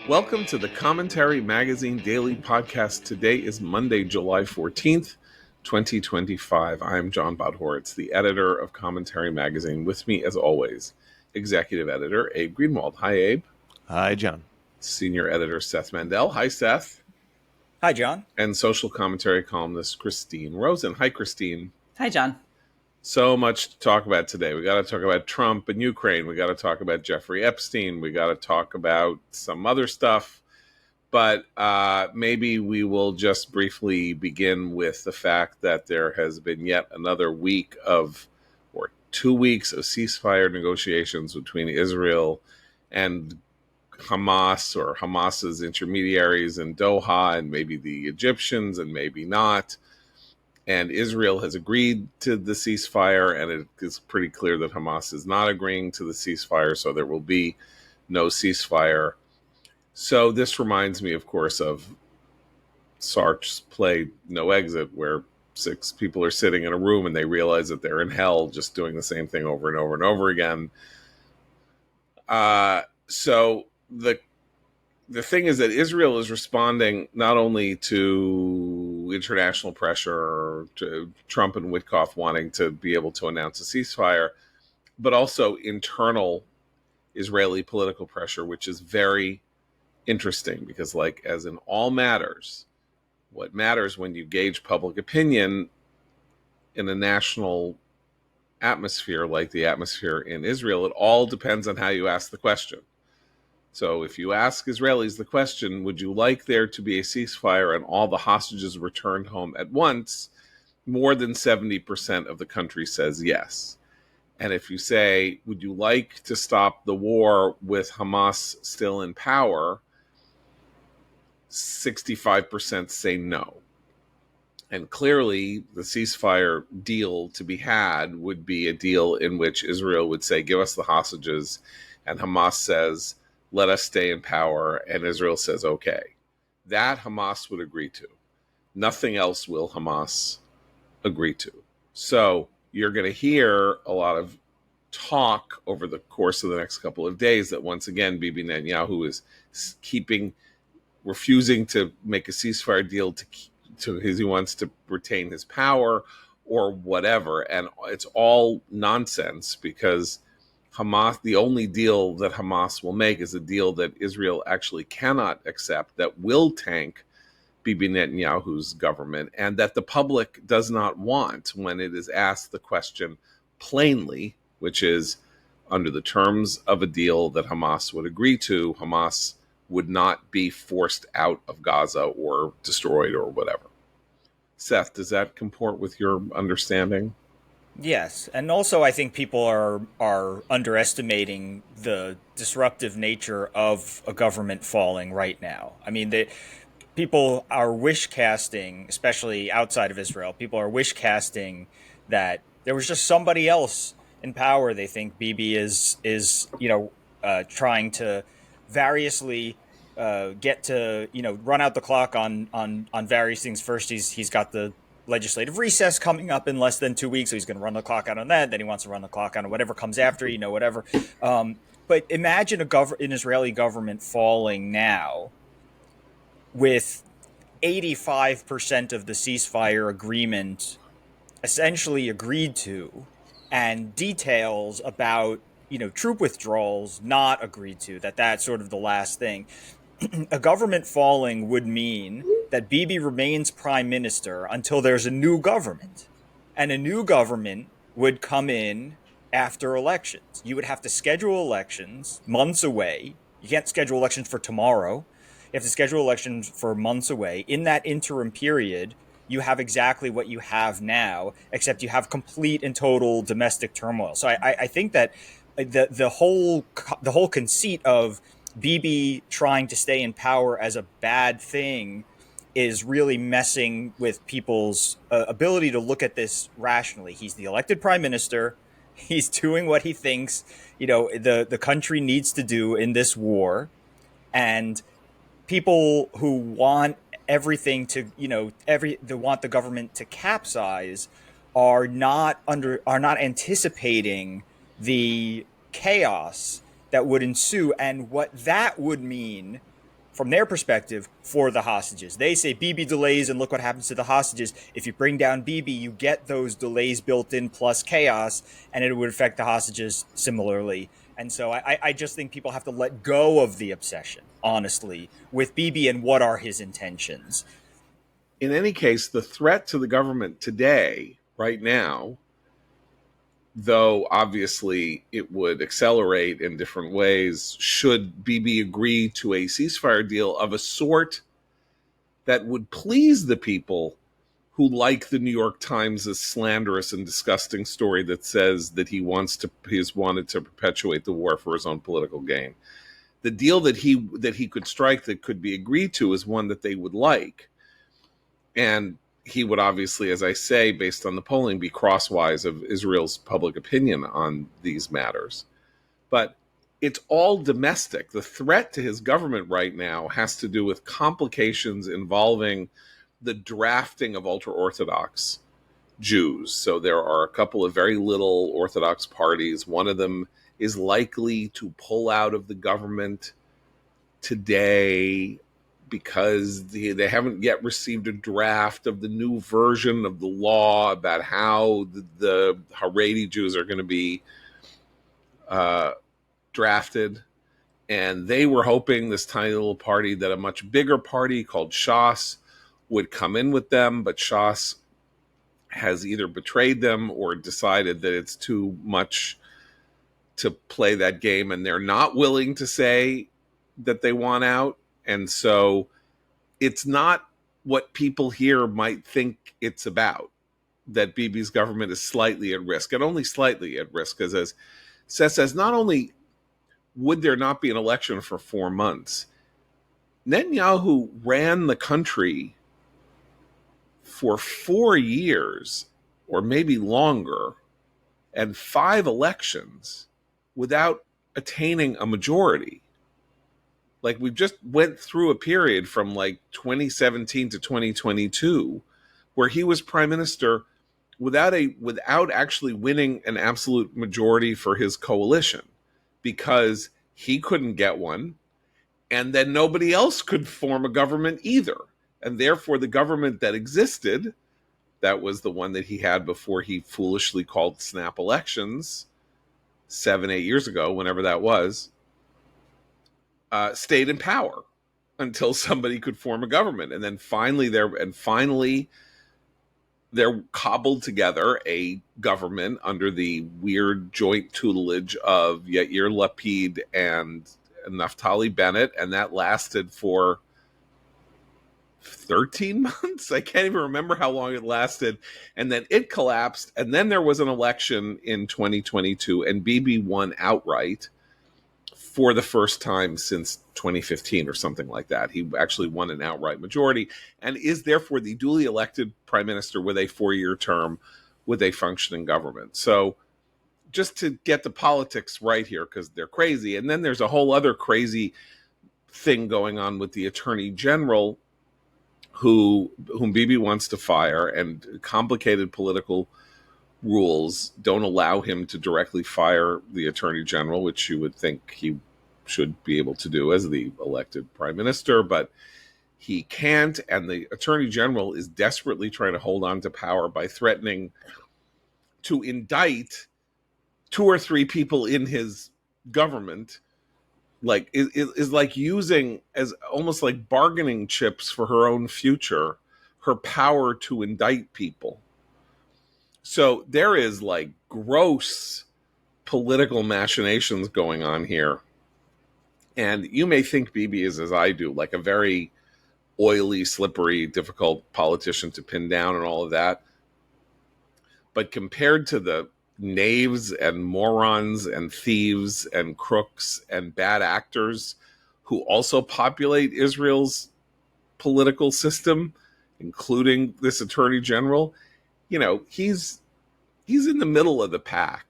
Welcome to the Commentary Magazine Daily Podcast. Today is Monday, July 14th, 2025. I'm John Bodhoritz, the editor of Commentary Magazine. With me, as always, executive editor Abe Greenwald. Hi, Abe. Hi, John. Senior editor Seth Mandel. Hi, Seth. Hi, John. And social commentary columnist Christine Rosen. Hi, Christine. Hi, John. So much to talk about today. We got to talk about Trump and Ukraine. We got to talk about Jeffrey Epstein. We got to talk about some other stuff. But maybe we will just briefly begin with the fact that there has been yet another week of, or 2 weeks of ceasefire negotiations between Israel and Hamas, or Hamas's intermediaries in Doha, and maybe the Egyptians, and maybe not. And Israel has agreed to the ceasefire, and it is pretty clear that Hamas is not agreeing to the ceasefire, so there will be no ceasefire. So this reminds me, of course, of Sartre's play No Exit, where 6 people are sitting in a room and they realize that they're in hell just doing the same thing over and over and over again. So the thing is that Israel is responding not only to international pressure, to Trump and Witkoff wanting to be able to announce a ceasefire, but also internal Israeli political pressure, which is very interesting because, like, as in all matters, what matters when you gauge public opinion in a national atmosphere like the atmosphere in Israel, it all depends on how you ask the question. So if you ask Israelis the question, would you like there to be a ceasefire and all the hostages returned home at once, more than 70% of the country says yes. And if you say, would you like to stop the war with Hamas still in power, 65% say no. And clearly, the ceasefire deal to be had would be a deal in which Israel would say, give us the hostages, and Hamas says, let us stay in power, and Israel says, okay. That Hamas would agree to. Nothing else will Hamas agree to. So you're going to hear a lot of talk over the course of the next couple of days that once again, Bibi Netanyahu is refusing to make a ceasefire deal he wants to retain his power or whatever. And it's all nonsense because Hamas, the only deal that Hamas will make is a deal that Israel actually cannot accept, that will tank Bibi Netanyahu's government, and that the public does not want when it is asked the question plainly, which is, under the terms of a deal that Hamas would agree to, Hamas would not be forced out of Gaza or destroyed or whatever. Seth, does that comport with your understanding? Yes, and also I think people are underestimating the disruptive nature of a government falling right now. I mean, people are wish casting, especially outside of Israel. People are wish casting that there was just somebody else in power. They think Bibi is trying to variously get to run out the clock on various things. First, he's got the legislative recess coming up in less than 2 weeks, so he's going to run the clock out on that. Then he wants to run the clock on whatever comes after, whatever. But imagine an Israeli government falling now with 85% of the ceasefire agreement essentially agreed to, and details about troop withdrawals not agreed to. That's sort of the last thing. A government falling would mean that Bibi remains prime minister until there's a new government. And a new government would come in after elections. You would have to schedule elections months away. You can't schedule elections for tomorrow. You have to schedule elections for months away. In that interim period, you have exactly what you have now, except you have complete and total domestic turmoil. So I think that the whole conceit of Bibi trying to stay in power as a bad thing is really messing with people's ability to look at this rationally. He's the elected prime minister. He's doing what he thinks, the country needs to do in this war. And people who want everything to, they want the government to capsize are not anticipating the chaos that would ensue, and what that would mean from their perspective, for the hostages. They say Bibi delays, and look what happens to the hostages. If you bring down Bibi, you get those delays built in plus chaos, and it would affect the hostages similarly. And so I just think people have to let go of the obsession, honestly, with Bibi and what are his intentions. In any case, the threat to the government today, right now, though obviously it would accelerate in different ways, should Bibi agree to a ceasefire deal of a sort that would please the people who like the New York Times' slanderous and disgusting story that says that he's wanted to perpetuate the war for his own political gain. The deal that he could strike that could be agreed to is one that they would like. And he would obviously, as I say, based on the polling, be crosswise of Israel's public opinion on these matters. But it's all domestic. The threat to his government right now has to do with complications involving the drafting of ultra-Orthodox Jews. So there are a couple of very little Orthodox parties. One of them is likely to pull out of the government today because they haven't yet received a draft of the new version of the law about how the Haredi Jews are going to be drafted. And they were hoping, this tiny little party, that a much bigger party called Shas would come in with them, but Shas has either betrayed them or decided that it's too much to play that game, and they're not willing to say that they want out. And so it's not what people here might think it's about, that Bibi's government is slightly at risk, and only slightly at risk, because as Seth says, not only would there not be an election for 4 months, Netanyahu ran the country for 4 years, or maybe longer, and 5 elections without attaining a majority. Like, we just went through a period from like 2017 to 2022 where he was prime minister without actually winning an absolute majority for his coalition, because he couldn't get one, and then nobody else could form a government either. And therefore the government that existed, that was the one that he had before he foolishly called snap elections 7-8 years ago, whenever that was, stayed in power until somebody could form a government. And then finally they're cobbled together a government under the weird joint tutelage of Yair Lapid and Naftali Bennett, and that lasted for 13 months. I can't even remember how long it lasted. And then it collapsed, and then there was an election in 2022, and Bibi won outright for the first time since 2015 or something like that. He actually won an outright majority and is therefore the duly elected prime minister with a 4-year term with a functioning government. So just to get the politics right here, because they're crazy. And then there's a whole other crazy thing going on with the attorney general whom Bibi wants to fire, and complicated political rules don't allow him to directly fire the attorney general, which you would think he should be able to do as the elected prime minister, but he can't. And the attorney general is desperately trying to hold on to power by threatening to indict 2 or 3 people in his government, like is like using as almost like bargaining chips for her own future, her power to indict people. So there is like gross political machinations going on here. And you may think Bibi is, as I do, like a very oily, slippery, difficult politician to pin down and all of that. But compared to the knaves and morons and thieves and crooks and bad actors who also populate Israel's political system, including this attorney general, he's in the middle of the pack.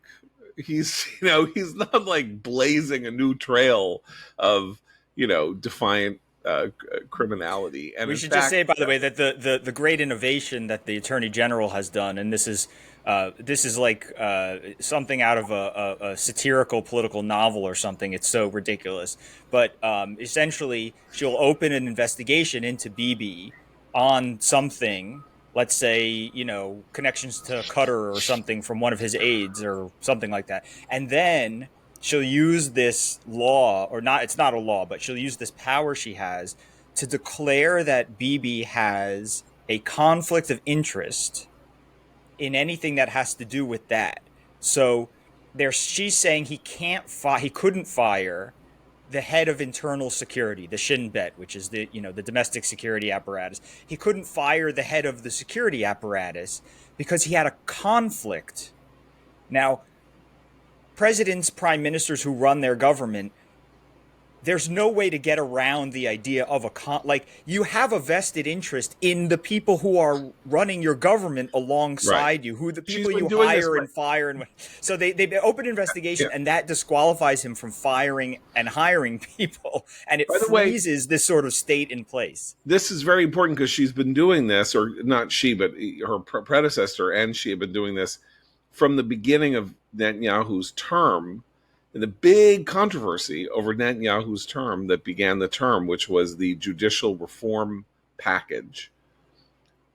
He's not like blazing a new trail of, defiant criminality. And we should just say, by the way, that the great innovation that the attorney general has done, and this is This is like something out of a satirical political novel or something. It's so ridiculous. But essentially, she'll open an investigation into Bibi on something. Let's say, connections to Qatar or something from one of his aides or something like that. And then she'll use this law, or not, it's not a law, but she'll use this power she has to declare that Bibi has a conflict of interest in anything that has to do with that. So she's saying he couldn't fire the head of internal security, the Shin Bet, which is the domestic security apparatus. He couldn't fire the head of the security apparatus because he had a conflict. Now, presidents, prime ministers who run their government, there's no way to get around the idea of like you have a vested interest in the people who are running your government alongside you, who the people you hire and fire, and so they open investigation, and that disqualifies him from firing and hiring people, and it freezes this sort of state in place. This is very important because she's been doing this, or not she, but her predecessor, and she had been doing this from the beginning of Netanyahu's term. And the big controversy over Netanyahu's term that began the term, which was the judicial reform package.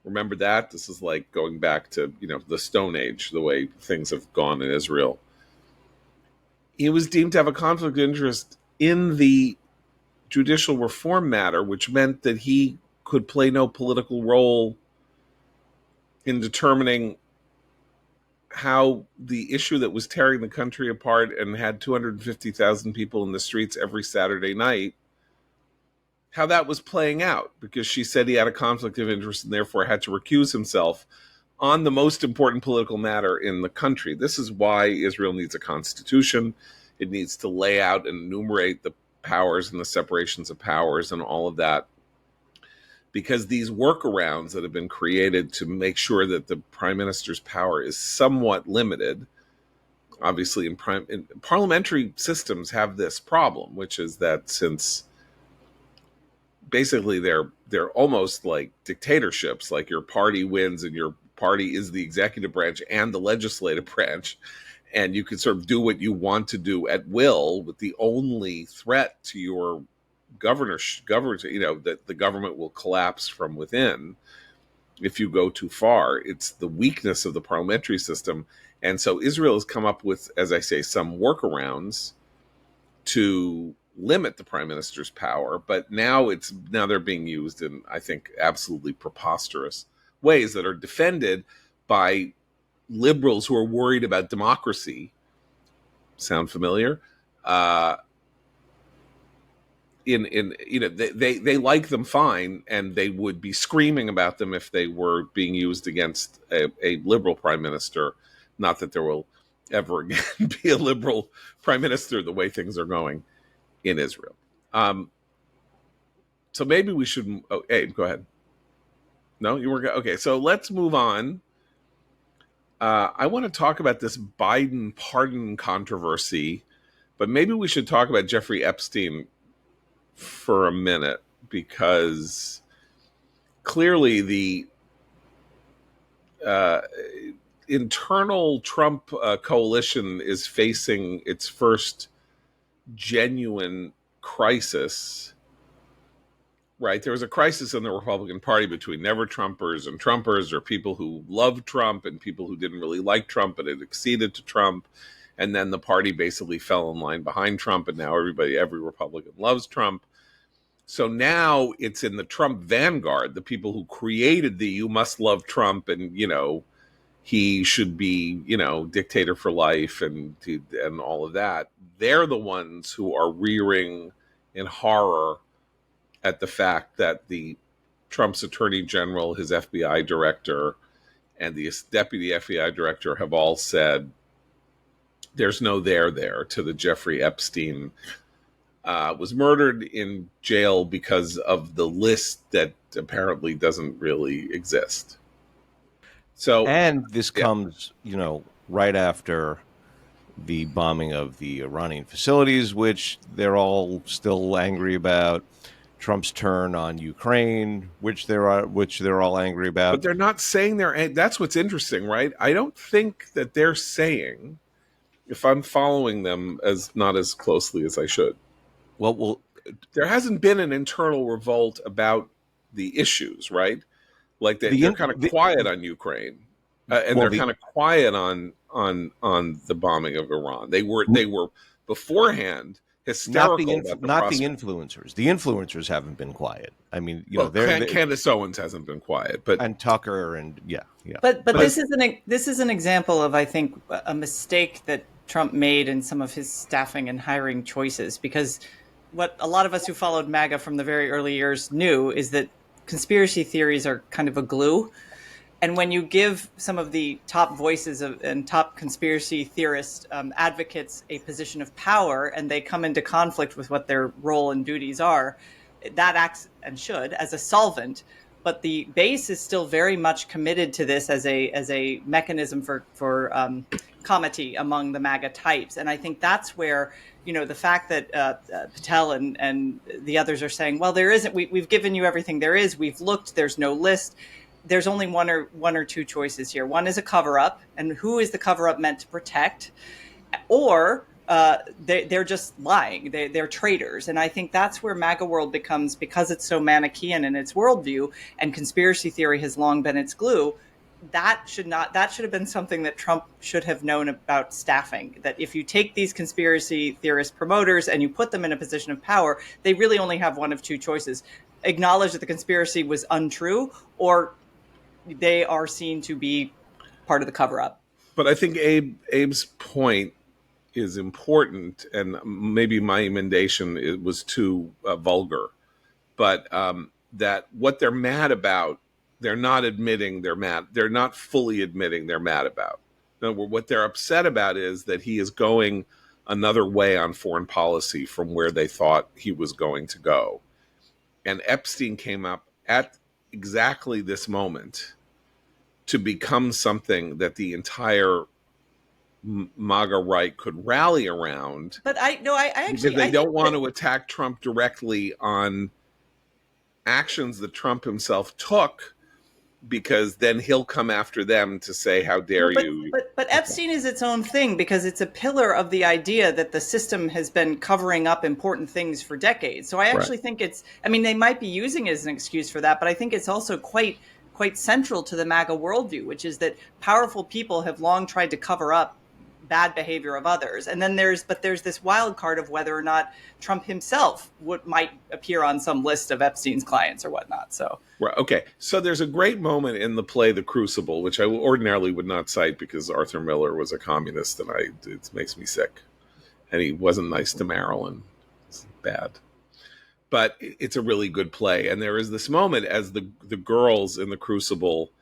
Remember that? This is like going back to, the Stone Age, the way things have gone in Israel. He was deemed to have a conflict of interest in the judicial reform matter, which meant that he could play no political role in determining how the issue that was tearing the country apart and had 250,000 people in the streets every Saturday night, how that was playing out, because she said he had a conflict of interest and therefore had to recuse himself on the most important political matter in the country. This is why Israel needs a constitution. It needs to lay out and enumerate the powers and the separations of powers and all of that, because these workarounds that have been created to make sure that the prime minister's power is somewhat limited, obviously in parliamentary systems have this problem, which is that since basically they're almost like dictatorships, like your party wins and your party is the executive branch and the legislative branch, and you can sort of do what you want to do at will, with the only threat to your that the government will collapse from within if you go too far. It's the weakness of the parliamentary system. And so Israel has come up with, as I say, some workarounds to limit the prime minister's power, but now they're being used in, I think, absolutely preposterous ways that are defended by liberals who are worried about democracy. Sound familiar? They like them fine, and they would be screaming about them if they were being used against a liberal prime minister. Not that there will ever again be a liberal prime minister the way things are going in Israel. So maybe we should. Oh, hey, go ahead. No, you were okay. So let's move on. I want to talk about this Biden pardon controversy, but maybe we should talk about Jeffrey Epstein for a minute, because clearly the internal Trump coalition is facing its first genuine crisis. Right? There was a crisis in the Republican Party between never-Trumpers and Trumpers, or people who loved Trump and people who didn't really like Trump but had acceded to Trump. And then the party basically fell in line behind Trump, and now every Republican loves Trump. So now it's in the Trump vanguard, the people who created the "you must love Trump" and he should be dictator for life and all of that. They're the ones who are rearing in horror at the fact that the Trump's attorney general, his FBI director, and the deputy FBI director have all said there's no there to the Jeffrey Epstein was murdered in jail because of the list that apparently doesn't really exist. So, and this comes, right after the bombing of the Iranian facilities, which they're all still angry about. Trump's turn on Ukraine, which they're all angry about. But they're not saying that's what's interesting, right? I don't think that they're saying, if I'm following them not as closely as I should. Well, there hasn't been an internal revolt about the issues, right? Like they're kind of quiet on Ukraine, and they're kind of quiet on the bombing of Iran. They were beforehand hysterical about the not the influencers. The influencers haven't been quiet. I mean, Candace Owens hasn't been quiet, and Tucker and yeah. But this is an example of, I think, a mistake that Trump made in some of his staffing and hiring choices, because what a lot of us who followed MAGA from the very early years knew is that conspiracy theories are kind of a glue. And when you give some of the top voices and top conspiracy theorist advocates a position of power, and they come into conflict with what their role and duties are, that acts, and should, as a solvent. But the base is still very much committed to this as a mechanism for comity among the MAGA types. And I think that's where, the fact that Patel and the others are saying, well, there isn't, we've given you everything there is, we've looked, there's no list. There's only one or two choices here. One is a cover-up, and who is the cover-up meant to protect? Or they're just lying. They're traitors. And I think that's where MAGA world becomes, because it's so Manichaean in its worldview, and conspiracy theory has long been its glue. That should have been something that Trump should have known about staffing. That if you take these conspiracy theorist promoters and you put them in a position of power, they really only have one of two choices: acknowledge that the conspiracy was untrue, or they are seen to be part of the cover-up. But I think Abe's point is important, and maybe my emendation was too vulgar. But that what they're mad about, they're not admitting they're mad. They're not fully admitting they're mad about. No, what they're upset about is that he is going another way on foreign policy from where they thought he was going to go. And Epstein came up at exactly this moment to become something that the entire MAGA right could rally around. But I actually, because they don't want to attack Trump directly on actions that Trump himself took, because then he'll come after them to say, how dare you. But Epstein is its own thing, because it's a pillar of the idea that the system has been covering up important things for decades. So I actually think they might be using it as an excuse for that, but I think it's also quite central to the MAGA worldview, which is that powerful people have long tried to cover up bad behavior of others. And then there's this wild card of whether or not Trump himself might appear on some list of Epstein's clients or whatnot. So okay. So there's a great moment in the play The Crucible, which I ordinarily would not cite because Arthur Miller was a communist, and it makes me sick. And he wasn't nice to Marilyn. It's bad. But it's a really good play. And there is this moment as the girls in The Crucible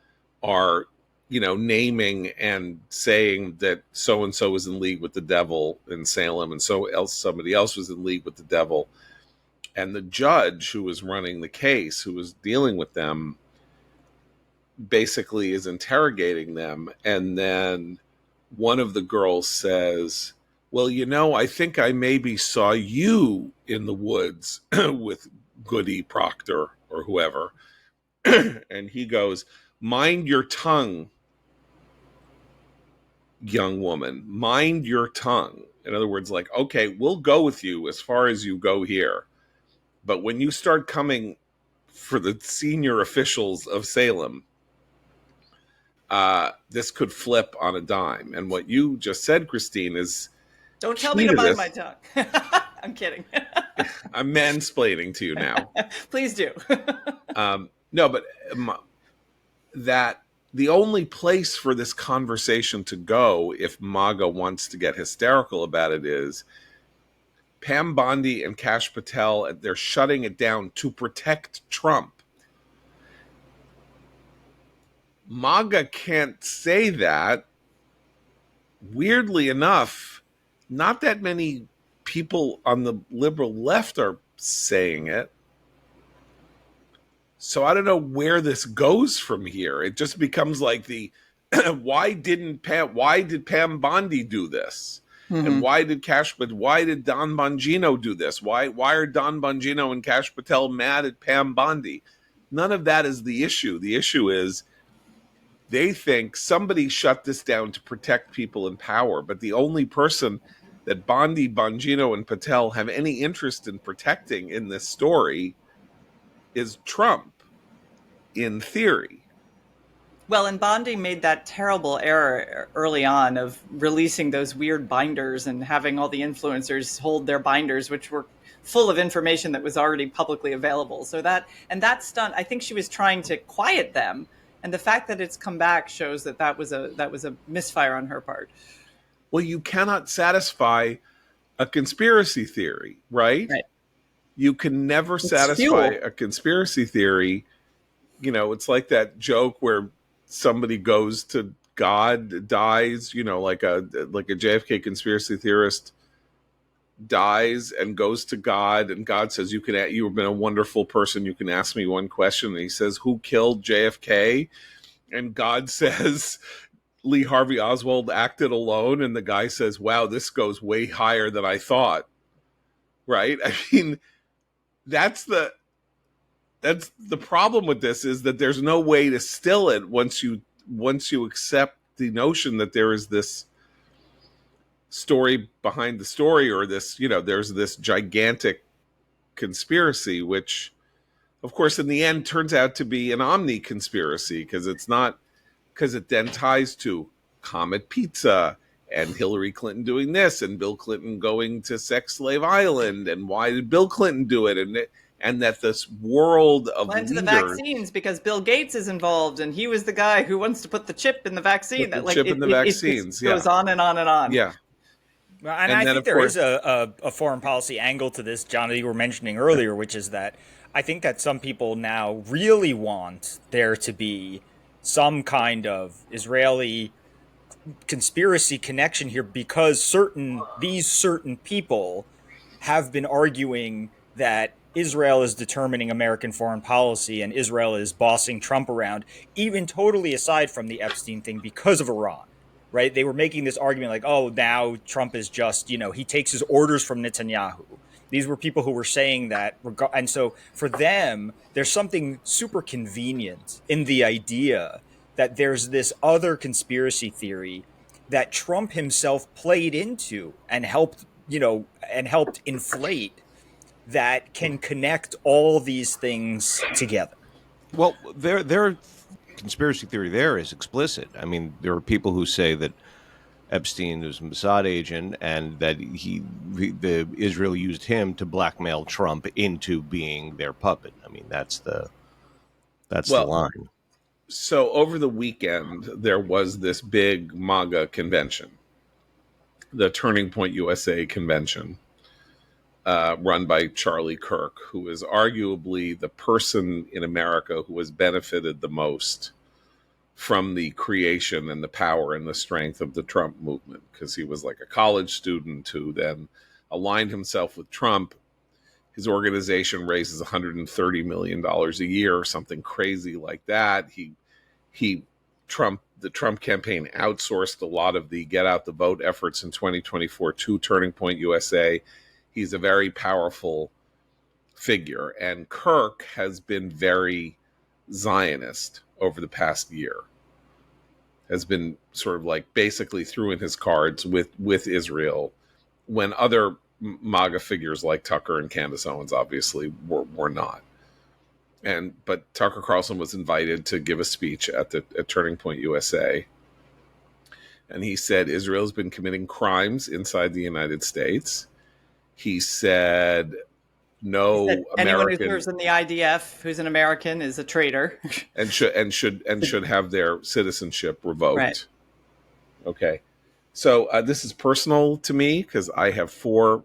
are, naming and saying that so-and-so was in league with the devil in Salem, and somebody else was in league with the devil. And the judge who was running the case, who was dealing with them, basically is interrogating them. And then one of the girls says, well, I think I maybe saw you in the woods with Goody Proctor or whoever. And he goes, mind your tongue, young woman, mind your tongue. In other words, like, okay, we'll go with you as far as you go here. But when you start coming for the senior officials of Salem, this could flip on a dime. And what you just said, Christine, is... Don't tell me to mind my tongue. I'm kidding. I'm mansplaining to you now. Please do. No, but that the only place for this conversation to go, if MAGA wants to get hysterical about it, is Pam Bondi and Kash Patel. They're shutting it down to protect Trump. MAGA can't say that. Weirdly enough, not that many people on the liberal left are saying it. So I don't know where this goes from here. It just becomes like why did Pam Bondi do this? And why did Don Bongino do this? Why are Don Bongino and Kash Patel mad at Pam Bondi? None of that is the issue. The issue is they think somebody shut this down to protect people in power, but the only person that Bondi, Bongino, and Patel have any interest in protecting in this story is Trump, in theory. Well, and Bondi made that terrible error early on of releasing those weird binders and having all the influencers hold their binders, which were full of information that was already publicly available. So that stunt, I think she was trying to quiet them, and the fact that it's come back shows that was a misfire on her part. Well, you cannot satisfy a conspiracy theory, right? You can never satisfy a conspiracy theory. You know, it's like that joke where somebody goes to God, dies, you know, like a JFK conspiracy theorist dies and goes to God, and God says, you have been a wonderful person, you can ask me one question. And he says, who killed JFK? And God says, Lee Harvey Oswald acted alone. And the guy says, wow, this goes way higher than I thought. Right? I mean, that's the problem with this, is that there's no way to still it once you accept the notion that there is this story behind the story, or this, you know, there's this gigantic conspiracy, which of course in the end turns out to be an omni conspiracy, because it then ties to Comet Pizza and Hillary Clinton doing this and Bill Clinton going to Sex Slave Island, and why did Bill Clinton do it, and that this world of leaders, the vaccines, because Bill Gates is involved, and he was the guy who wants to put the chip in the vaccine. Vaccines. It goes on and on and on. Yeah. Well, and I think there is a foreign policy angle to this, John, that you were mentioning earlier, which is that I think that some people now really want there to be some kind of Israeli conspiracy connection here, because these certain people have been arguing that Israel is determining American foreign policy and Israel is bossing Trump around, even totally aside from the Epstein thing, because of Iran. Right? They were making this argument like, oh, now Trump is just, you know, he takes his orders from Netanyahu. These were people who were saying that. And so for them, there's something super convenient in the idea that there's this other conspiracy theory that Trump himself played into and helped inflate, that can connect all these things together. Well, their conspiracy theory there is explicit. I mean, there are people who say that Epstein was a Mossad agent, and that Israel used him to blackmail Trump into being their puppet. I mean, that's the line. So over the weekend, there was this big MAGA convention, the Turning Point USA convention, run by Charlie Kirk, who is arguably the person in America who has benefited the most from the creation and the power and the strength of the Trump movement, because he was like a college student who then aligned himself with Trump. His organization raises $130 million a year or something crazy like that. The Trump campaign outsourced a lot of the get out the vote efforts in 2024 to Turning Point USA. He's a very powerful figure, and Kirk has been very Zionist over the past year, has been sort of like basically threw in his cards with Israel, when other MAGA figures like Tucker and Candace Owens obviously were not. But Tucker Carlson was invited to give a speech at Turning Point USA, and he said Israel's been committing crimes inside the United States. He said anyone who serves in the IDF who's an American is a traitor, and should have their citizenship revoked. Right. Okay, so this is personal to me, because I have 4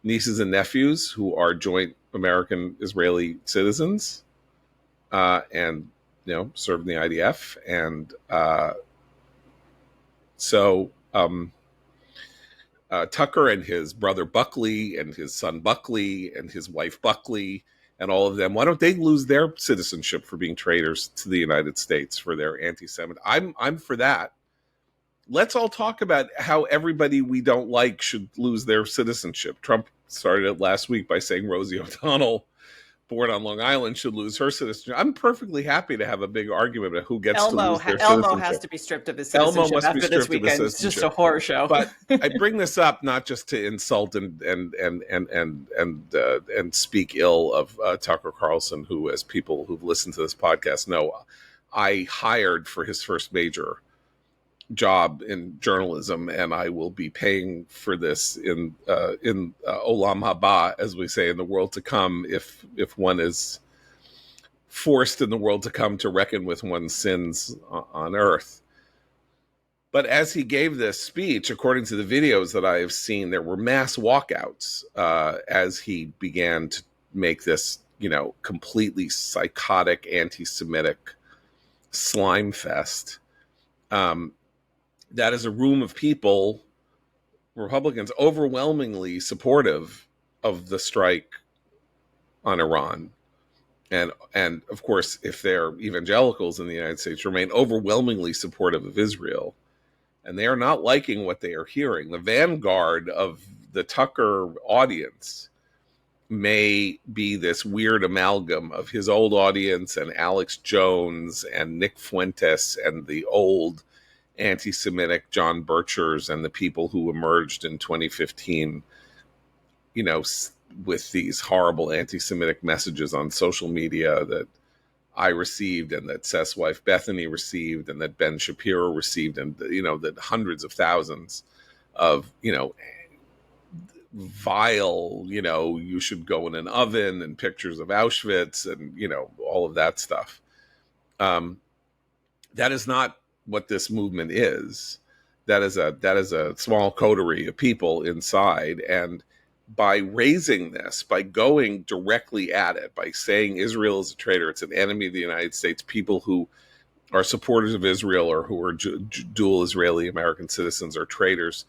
nieces and nephews who are joint American-Israeli citizens, and served in the IDF, and Tucker and his brother Buckley and his son Buckley and his wife Buckley and all of them, why don't they lose their citizenship for being traitors to the United States, for their anti-Semitic? I'm for that. let's all talk about how everybody we don't like should lose their citizenship. Trump started it last week by saying Rosie O'Donnell, born on Long Island, should lose her citizenship. I'm perfectly happy to have a big argument about who gets to lose their Elmo has citizenship. to be stripped of his Elmo citizenship must be after this stripped of his weekend. It's just a citizenship. horror show. But I bring this up not just to insult and speak ill of Tucker Carlson, who, as people who've listened to this podcast know, I hired for his first major job in journalism, and I will be paying for this in Olam Haba, as we say, in the world to come, if one is forced in the world to come to reckon with one's sins on earth. But as he gave this speech, according to the videos that I have seen, there were mass walkouts as he began to make this, completely psychotic anti-Semitic slime fest. That is a room of people, Republicans, overwhelmingly supportive of the strike on Iran. And of course, if they're evangelicals in the United States, remain overwhelmingly supportive of Israel. And they are not liking what they are hearing. The vanguard of the Tucker audience may be this weird amalgam of his old audience and Alex Jones and Nick Fuentes and the old anti-Semitic John Birchers and the people who emerged in 2015, with these horrible anti-Semitic messages on social media that I received and that Seth's wife Bethany received and that Ben Shapiro received, and that hundreds of thousands of vile you should go in an oven and pictures of Auschwitz and all of that stuff. That is not what this movement is. That is a small coterie of people inside, and by raising this, by going directly at it, by saying Israel is a traitor, it's an enemy of the United States, people who are supporters of Israel or who are dual Israeli American citizens are traitors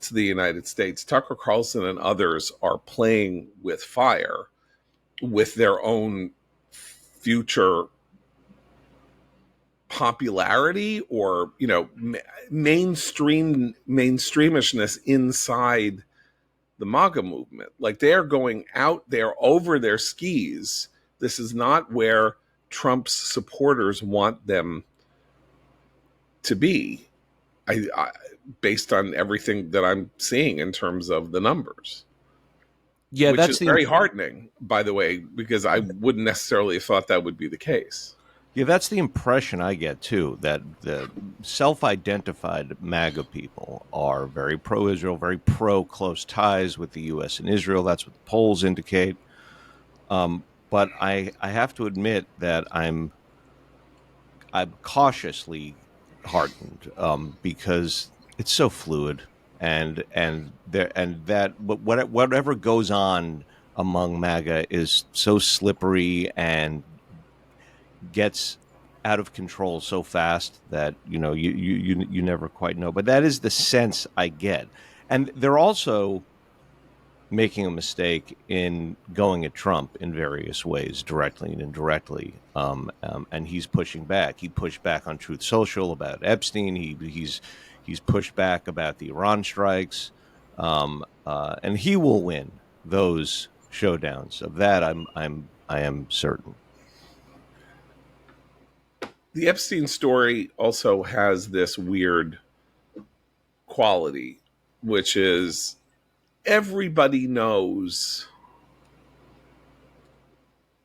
to the United States. Tucker Carlson and others are playing with fire with their own future popularity or mainstreamishness inside the MAGA movement. Like, they are going out there over their skis. This is not where Trump's supporters want them to be, I based on everything that I'm seeing in terms of the numbers. Yeah, which is very heartening, by the way, because I wouldn't necessarily have thought that would be the case. Yeah, that's the impression I get, too, that the self-identified MAGA people are very pro-Israel, very pro-close ties with the U.S. and Israel. That's what the polls indicate. But I have to admit that I'm cautiously heartened because it's so fluid, and that whatever goes on among MAGA is so slippery and gets out of control so fast that you never quite know. But that is the sense I get, and they're also making a mistake in going at Trump in various ways, directly and indirectly. And he's pushing back. He pushed back on Truth Social about Epstein. He's pushed back about the Iran strikes, and he will win those showdowns. Of that, I am certain. The Epstein story also has this weird quality, which is everybody knows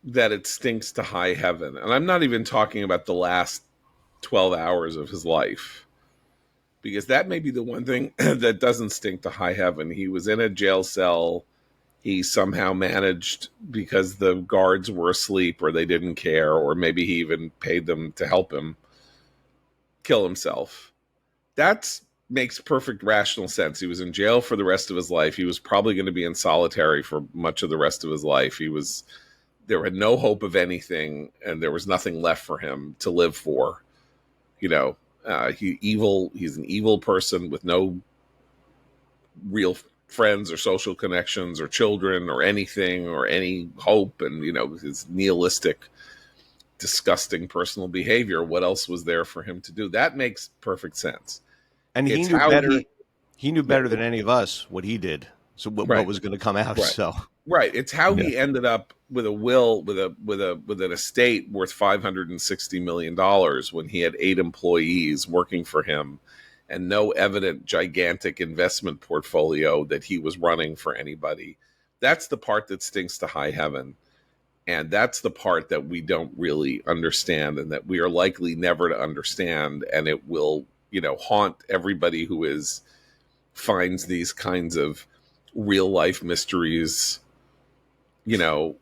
that it stinks to high heaven. And I'm not even talking about the last 12 hours of his life, because that may be the one thing that doesn't stink to high heaven. He was in a jail cell. He somehow managed, because the guards were asleep or they didn't care, or maybe he even paid them to help him kill himself. That makes perfect rational sense. He was in jail for the rest of his life. He was probably going to be in solitary for much of the rest of his life. There had no hope of anything, and there was nothing left for him to live for. He's an evil person with no real friends or social connections or children or anything or any hope, and his nihilistic, disgusting personal behavior. What else was there for him to do? That makes perfect sense. And he It's knew how better. He knew better than any of us what he did. So what right, was going to come out? right, So right. It's how yeah, he ended up with a will with an estate worth $560 million when he had 8 employees working for him and no evident gigantic investment portfolio that he was running for anybody. That's the part that stinks to high heaven. And that's the part that we don't really understand and that we are likely never to understand. And it will, haunt everybody who finds these kinds of real life mysteries, you know,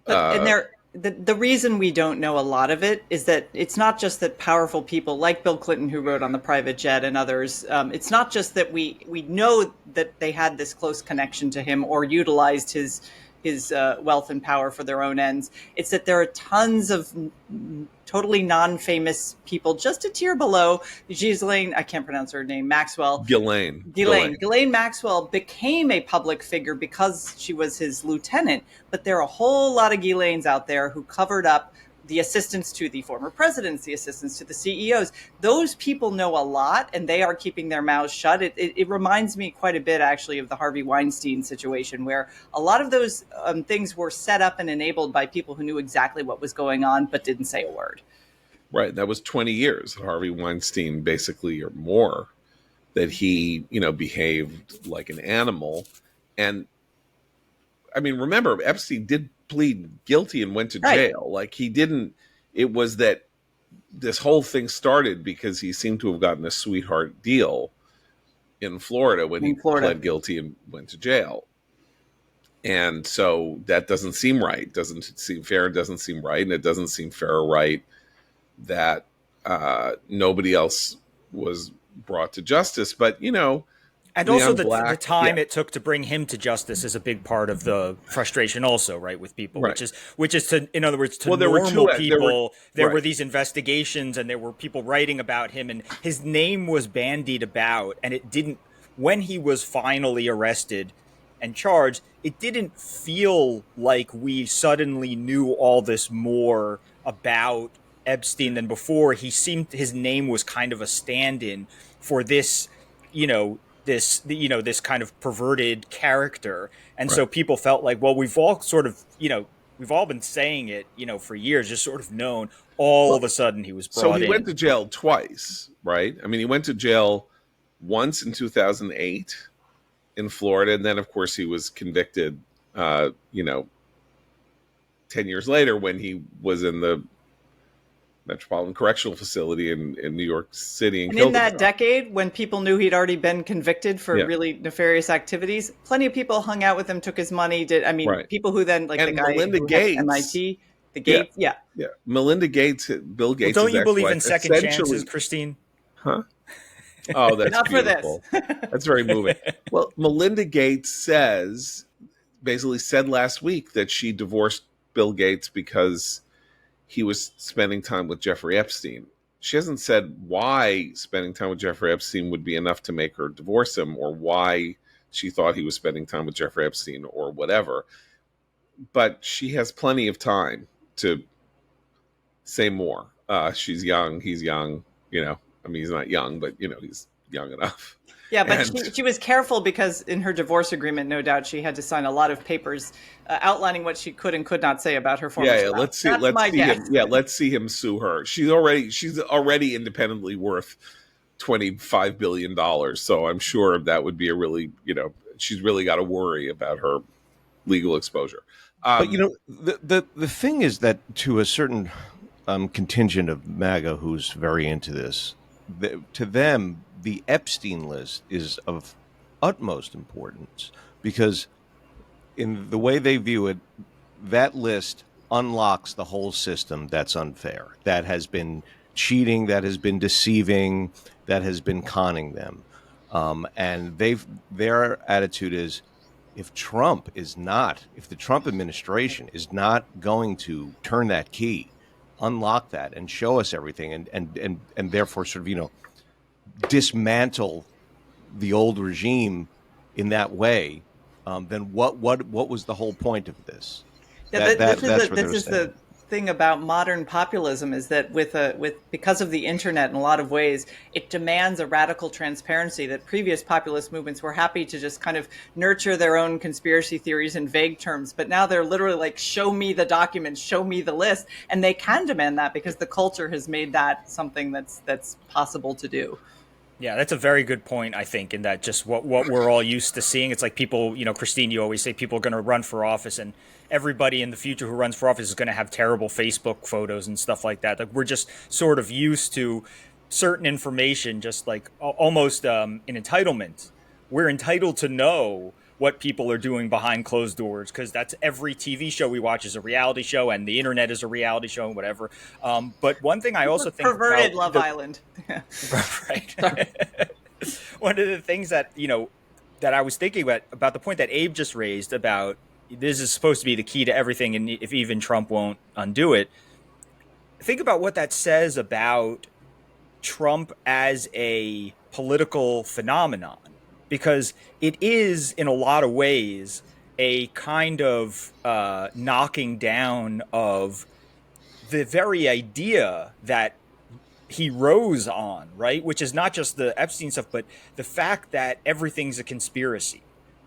But and uh, there the reason we don't know a lot of it is that it's not just that powerful people like Bill Clinton, who wrote on the private jet, and others. It's not just that we know that they had this close connection to him or utilized his wealth and power for their own ends. It's that there are tons of totally non-famous people just a tier below. Ghislaine, I can't pronounce her name, Maxwell. Ghislaine Maxwell became a public figure because she was his lieutenant, but there are a whole lot of Ghislaines out there who covered up the assistants to the former presidents, the assistants to the CEOs. Those people know a lot, and they are keeping their mouths shut. It reminds me quite a bit, actually, of the Harvey Weinstein situation, where a lot of those things were set up and enabled by people who knew exactly what was going on, but didn't say a word. right. That was 20 years. Harvey Weinstein, basically, or more, that he, behaved like an animal. And I mean, remember, Epstein did plead guilty and went to Right. jail. Like he didn't, it was that this whole thing started because he seemed to have gotten a sweetheart deal in Florida when he In Florida. pled guilty and went to jail. And so that doesn't seem right. Doesn't seem fair. Doesn't seem right. And it doesn't seem fair or right that nobody else was brought to justice. But, And the also young the black, time yeah, it took to bring him to justice is a big part of the frustration also, right, with people, right. which is to, in other words, to Well, there were normal two. people, there were Right. these investigations and there were people writing about him and his name was bandied about, and it didn't, when he was finally arrested and charged, it didn't feel like we suddenly knew all this more about Epstein than before. His name was kind of a stand-in for this, you know, this kind of perverted character. And Right. so people felt like, well, we've all sort of, we've all been saying it, for years, just sort of known. All Well, of a sudden he was so brought he went in. to jail twice, right? I mean, he went to jail once in 2008 in Florida, and then, of course, he was convicted, 10 years later when he was in the Metropolitan Correctional Facility in New York City and And in killed that himself. decade, when people knew he'd already been convicted for Yeah, really nefarious activities, plenty of people hung out with him, took his money. right. People who then, like the And guy Melinda who had Gates, MIT, the yeah, Gates, yeah. yeah. Melinda Gates, Bill Well, Gates' don't you believe ex-wife, in second chances, essentially, Christine? huh? Oh, that's Not for this. beautiful. That's very moving. Well, Melinda Gates basically said last week that she divorced Bill Gates because he was spending time with Jeffrey Epstein. She hasn't said why spending time with Jeffrey Epstein would be enough to make her divorce him or why she thought he was spending time with Jeffrey Epstein or whatever. But she has plenty of time to say more. She's young. He's young. I mean, he's not young, but, he's young enough. Yeah, but And she was careful because in her divorce agreement, no doubt, she had to sign a lot of papers outlining what she could and could not say about her former yeah, spouse. let's see. That's Let's my see guess. him. Yeah, let's see him sue her. She's already independently worth $25 billion. So I'm sure that would be a really, she's really got to worry about her legal exposure. but the thing is that to a certain contingent of MAGA who's very into this, to them the Epstein list is of utmost importance because in the way they view it, that list unlocks the whole system that's unfair, that has been cheating, that has been deceiving, that has been conning them. And their attitude is if the Trump administration is not going to turn that key, unlock that and show us everything and therefore sort of, dismantle the old regime in that way, then what was the whole point of this? Yeah, That's what they're saying. thing about modern populism is that because of the internet in a lot of ways, it demands a radical transparency that previous populist movements were happy to just kind of nurture their own conspiracy theories in vague terms. But now they're literally like, show me the documents, show me the list. And they can demand that because the culture has made that something that's possible to do. Yeah, that's a very good point, I think, in that just what we're all used to seeing. It's like people, Christine, you always say people are going to run for office, and everybody in the future who runs for office is going to have terrible Facebook photos and stuff like that. Like, we're just sort of used to certain information, just like almost an entitlement. We're entitled to know what people are doing behind closed doors, because that's every TV show we watch is a reality show, and the internet is a reality show, and whatever. But one thing I also think perverted Love Island. Right. One of the things that that I was thinking about the point that Abe just raised about this is supposed to be the key to everything, and if even Trump won't undo it, think about what that says about Trump as a political phenomenon. Because it is, in a lot of ways, a kind of knocking down of the very idea that he rose on, right? Which is not just the Epstein stuff, but the fact that everything's a conspiracy,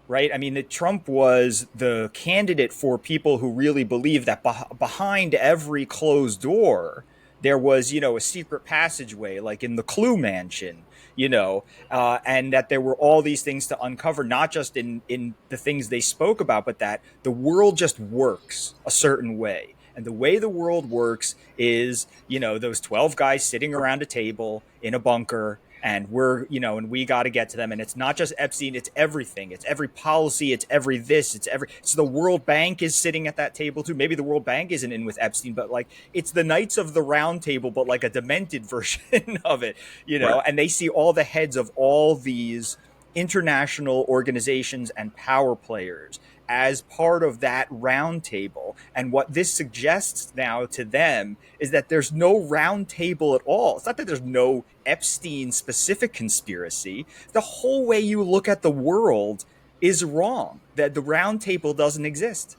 right? I mean, that Trump was the candidate for people who really believe that behind every closed door, there was, a secret passageway, like in the Clue Mansion, and that there were all these things to uncover, not just in the things they spoke about, but that the world just works a certain way. And the way the world works is, those 12 guys sitting around a table in a bunker, and and we got to get to them. And it's not just Epstein, it's everything. It's every policy, it's every this, so the World Bank is sitting at that table too. Maybe the World Bank isn't in with Epstein, but like it's the Knights of the Round Table, but like a demented version of it, right. And they see all the heads of all these international organizations and power players as part of that round table. And what this suggests now to them is that there's no round table at all. It's not that there's no Epstein specific conspiracy. The whole way you look at the world is wrong, that the round table doesn't exist.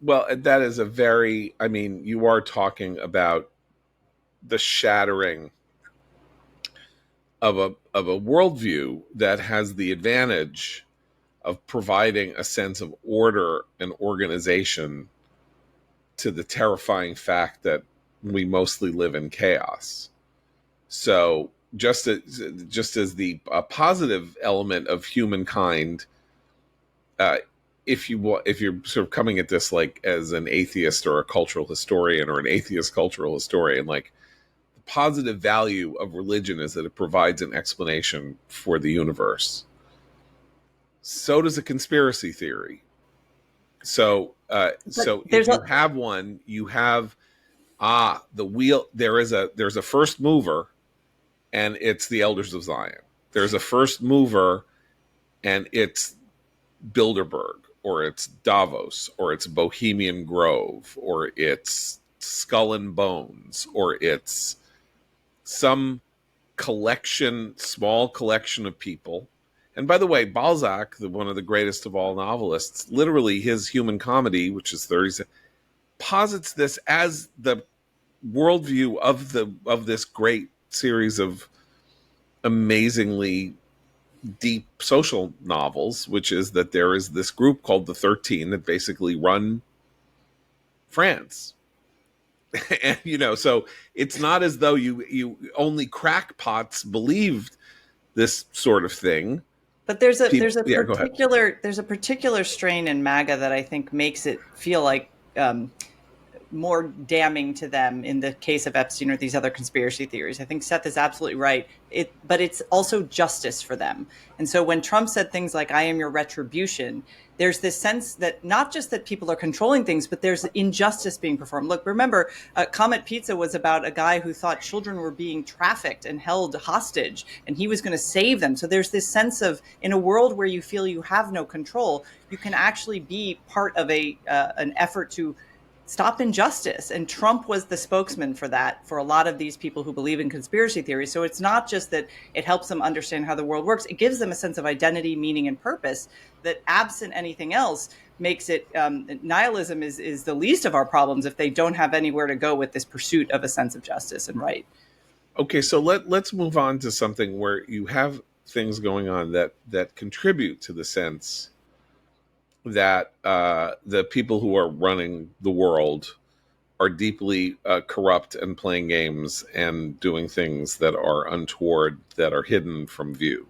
Well, that is you are talking about the shattering of a worldview that has the advantage of providing a sense of order and organization to the terrifying fact that we mostly live in chaos. So just as the positive element of humankind, if you're sort of coming at this like as an atheist or a cultural historian or an atheist cultural historian, like the positive value of religion is that it provides an explanation for the universe. So does a conspiracy theory. So if you have one, you have the wheel. There's a first mover, and it's the Elders of Zion. There's a first mover, and it's Bilderberg, or it's Davos, or it's Bohemian Grove, or it's Skull and Bones, or it's some small collection of people. And by the way, Balzac, one of the greatest of all novelists, literally his Human Comedy, which is 30, posits this as the worldview of this great series of amazingly deep social novels, which is that there is this group called the 13 that basically run France. And so it's not as though you only crackpots believed this sort of thing. But there's a particular strain in MAGA that I think makes it feel like more damning to them in the case of Epstein or these other conspiracy theories. I think Seth is absolutely right. But it's also justice for them. And so when Trump said things like, "I am your retribution," there's this sense that not just that people are controlling things, but there's injustice being performed. Look, remember, Comet Pizza was about a guy who thought children were being trafficked and held hostage, and he was going to save them. So there's this sense of, in a world where you feel you have no control, you can actually be part of an effort to stop injustice. And Trump was the spokesman for that, for a lot of these people who believe in conspiracy theories. So it's not just that it helps them understand how the world works. It gives them a sense of identity, meaning, and purpose that, absent anything else, makes it nihilism is the least of our problems if they don't have anywhere to go with this pursuit of a sense of justice and right. Okay, so let's move on to something where you have things going on that contribute to the sense that the people who are running the world are deeply corrupt and playing games and doing things that are untoward, that are hidden from view.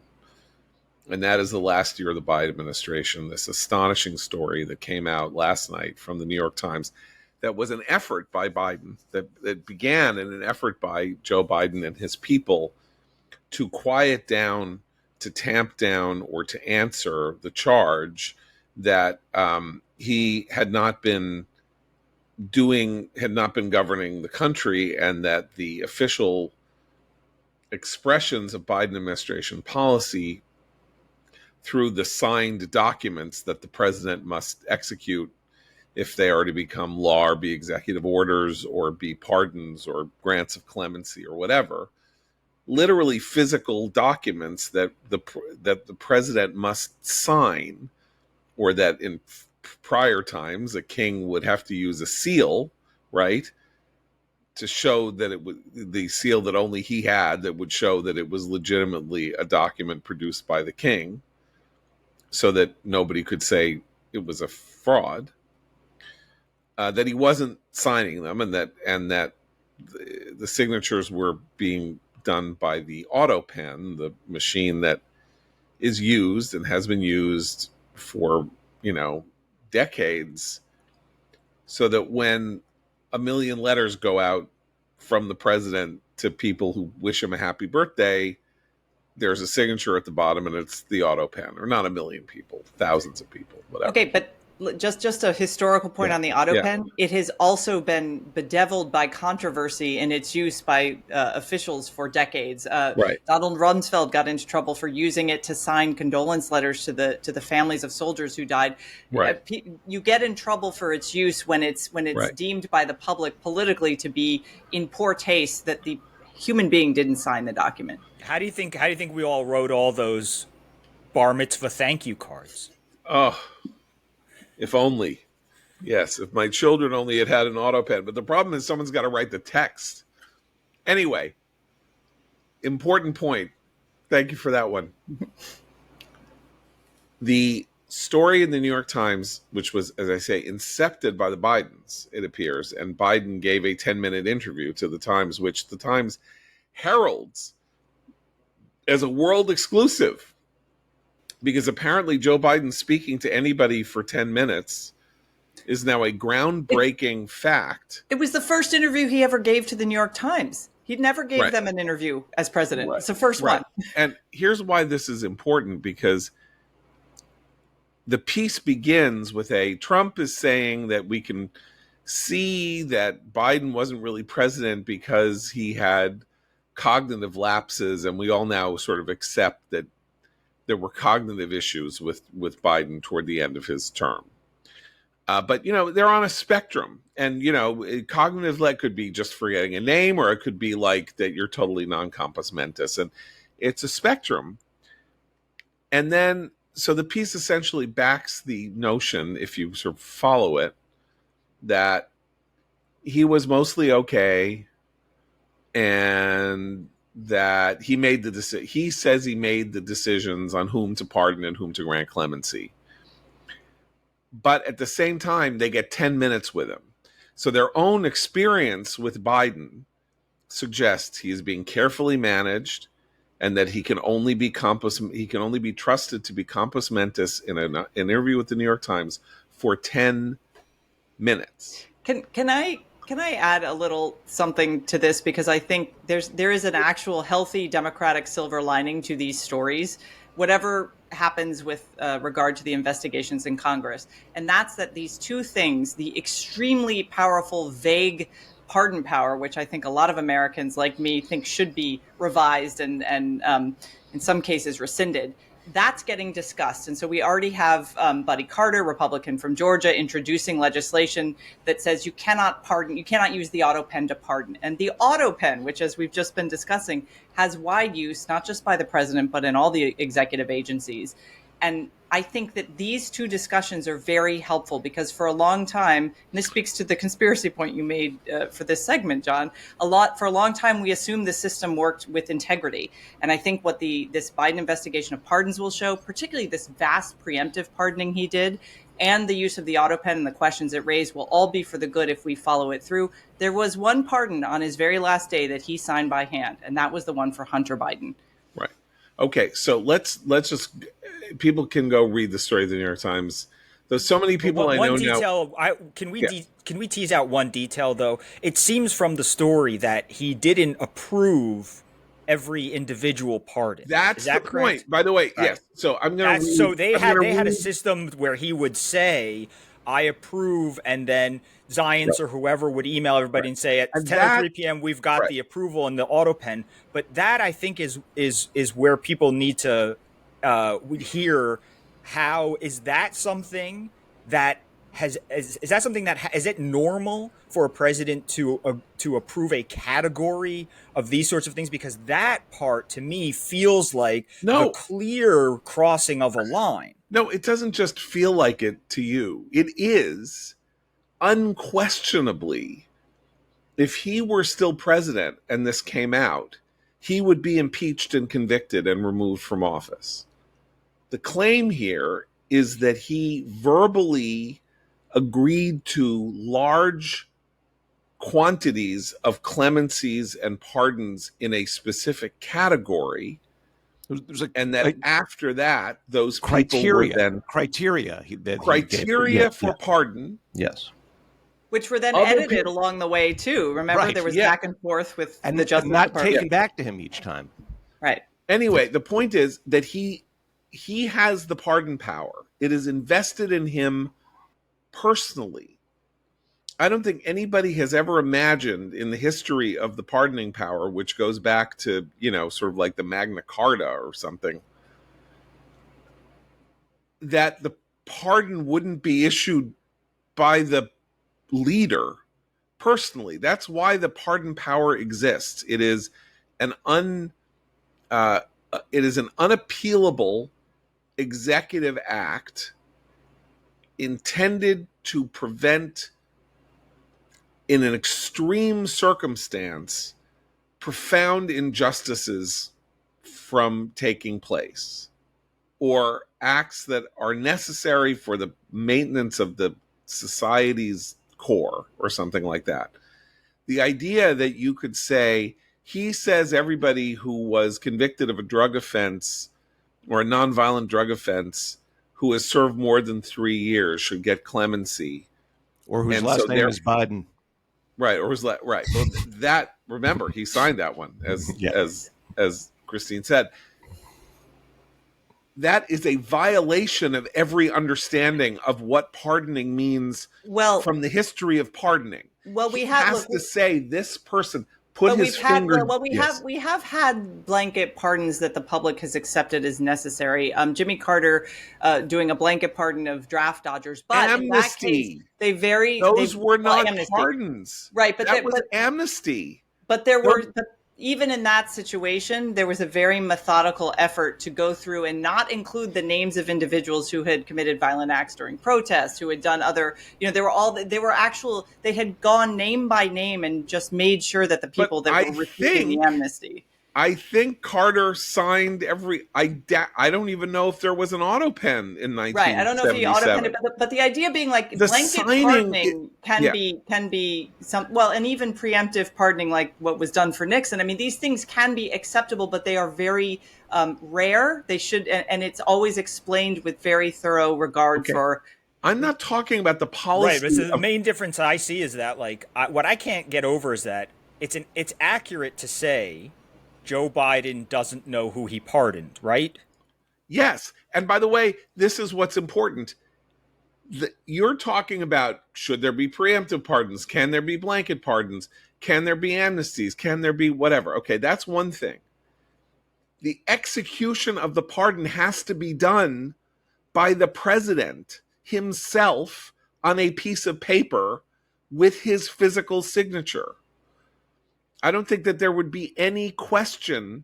And that is the last year of the Biden administration. This astonishing story that came out last night from the New York Times that was an effort by Biden, that began in an effort by Joe Biden and his people to quiet down, to tamp down, or to answer the charge that he had not been governing the country, and that the official expressions of Biden administration policy through the signed documents that the president must execute if they are to become law, or be executive orders, or be pardons or grants of clemency or whatever, literally physical documents that the president must sign, or that in prior times a king would have to use a seal, right, to show that it was the seal that only he had, that would show that it was legitimately a document produced by the king, so that nobody could say it was a fraud. That he wasn't signing them, and that the signatures were being done by the Autopen, the machine that is used and has been used for decades, so that when a million letters go out from the president to people who wish him a happy birthday, there's a signature at the bottom, and it's the Autopen. Or not a million people, thousands of people, whatever. Okay, but just a historical point on the Autopen. It has also been bedeviled by controversy in its use by officials for decades. Right. Donald Rumsfeld got into trouble for using it to sign condolence letters to the families of soldiers who died. Right. You get in trouble for its use when it's Right. deemed by the public politically to be in poor taste that the human being didn't sign the document. How do you think we all wrote all those bar mitzvah thank you cards? Oh, if only. Yes, if my children only had an Autopen. But the problem is someone's got to write the text. Anyway, important point. Thank you for that one. The story in the New York Times, which was, as I say, incepted by the Bidens, it appears, and Biden gave a 10-minute interview to the Times, which the Times heralds as a world exclusive. Because apparently Joe Biden speaking to anybody for 10 minutes is now a groundbreaking fact. It was the first interview he ever gave to the New York Times. He never gave them an interview as president. Right. It's the first one. And here's why this is important, because the piece begins with Trump is saying that we can see that Biden wasn't really president because he had cognitive lapses, and we all now sort of accept that there were cognitive issues with Biden toward the end of his term. But, they're on a spectrum. And, cognitive could be just forgetting a name, or it could be like that you're totally non-compos mentis. And it's a spectrum. And then, so the piece essentially backs the notion, if you sort of follow it, that he was mostly okay, and that he made he says he made the decisions on whom to pardon and whom to grant clemency. But at the same time, they get 10 minutes with him. So their own experience with Biden suggests he is being carefully managed, and that he can only be trusted to be compos mentis in an interview with the New York Times for 10 minutes. Can I add a little something to this? Because I think there is an actual healthy democratic silver lining to these stories, whatever happens with regard to the investigations in Congress. And that's that these two things, the extremely powerful, vague pardon power, which I think a lot of Americans like me think should be revised and in some cases rescinded, that's getting discussed. And so we already have Buddy Carter, Republican from Georgia, introducing legislation that says you cannot pardon, you cannot use the Autopen to pardon. And the Autopen, which, as we've just been discussing, has wide use, not just by the president, but in all the executive agencies. And I think that these two discussions are very helpful because for a long time, and this speaks to the conspiracy point you made for this segment, John, for a long time, we assumed the system worked with integrity. And I think what this Biden investigation of pardons will show, particularly this vast preemptive pardoning he did, and the use of the Autopen and the questions it raised will all be for the good if we follow it through. There was one pardon on his very last day that he signed by hand, and that was the one for Hunter Biden. Right. Okay, so let's just, people can go read the story of the New York Times. There's so many people I know now. Can we tease out one detail though? It seems from the story that he didn't approve every individual pardon. That's the point. By the way, right. Yes. So I'm going to. So they had a system where he would say, "I approve," and then Zions or whoever would email everybody and say, "At 10:03 p.m. we've got the approval and the Autopen." But that I think is where people need to hear. How is that something that is it normal for a president to approve a category of these sorts of things? Because that part to me feels like the clear crossing of a line. No, it doesn't just feel like it to you. It is unquestionably, if he were still president and this came out, he would be impeached and convicted and removed from office. The claim here is that he verbally agreed to large quantities of clemencies and pardons in a specific category, and that after that, those criteria for pardon, yes, which were then edited along the way too. Remember, there was back and forth with the Justice not Department. taken back to him each time. Right. Anyway, the point is that he has the pardon power. It is invested in him personally. I don't think anybody has ever imagined in the history of the pardoning power, which goes back to, sort of like the Magna Carta or something, that the pardon wouldn't be issued by the leader personally. That's why the pardon power exists. It is an unappealable executive act intended to prevent, in an extreme circumstance, profound injustices from taking place, or acts that are necessary for the maintenance of the society's core, or something like that. The idea that you could say, he says everybody who was convicted of a drug offense or a nonviolent drug offense who has served more than 3 years should get clemency. Or whose last name is Biden. Right, or whose right. Well, that, remember, he signed that one, as Christine said. That is a violation of every understanding of what pardoning means from the history of pardoning. Well, he has to say this person put his finger. We have had blanket pardons that the public has accepted as necessary. Jimmy Carter doing a blanket pardon of draft dodgers, but amnesty. In that case, those were not pardons, right? But that was amnesty. But there were. Even in that situation, there was a very methodical effort to go through and not include the names of individuals who had committed violent acts during protests, who had done other, they had gone name by name and just made sure that the people that were receiving the amnesty. I think Carter signed I don't even know if there was an Autopen in 1977. Right, I don't know if he Autopenned it, but the idea being like the blanket pardoning can be some, and even preemptive pardoning like what was done for Nixon. I mean, these things can be acceptable, but they are very rare. They should, and it's always explained with very thorough regard for. I'm not talking about the policy. Right, but the main difference I see is that what I can't get over is that it's accurate to say Joe Biden doesn't know who he pardoned, right? Yes. And by the way, this is what's important. You're talking about, should there be preemptive pardons? Can there be blanket pardons? Can there be amnesties? Can there be whatever? Okay, that's one thing. The execution of the pardon has to be done by the president himself on a piece of paper with his physical signature. I don't think that there would be any question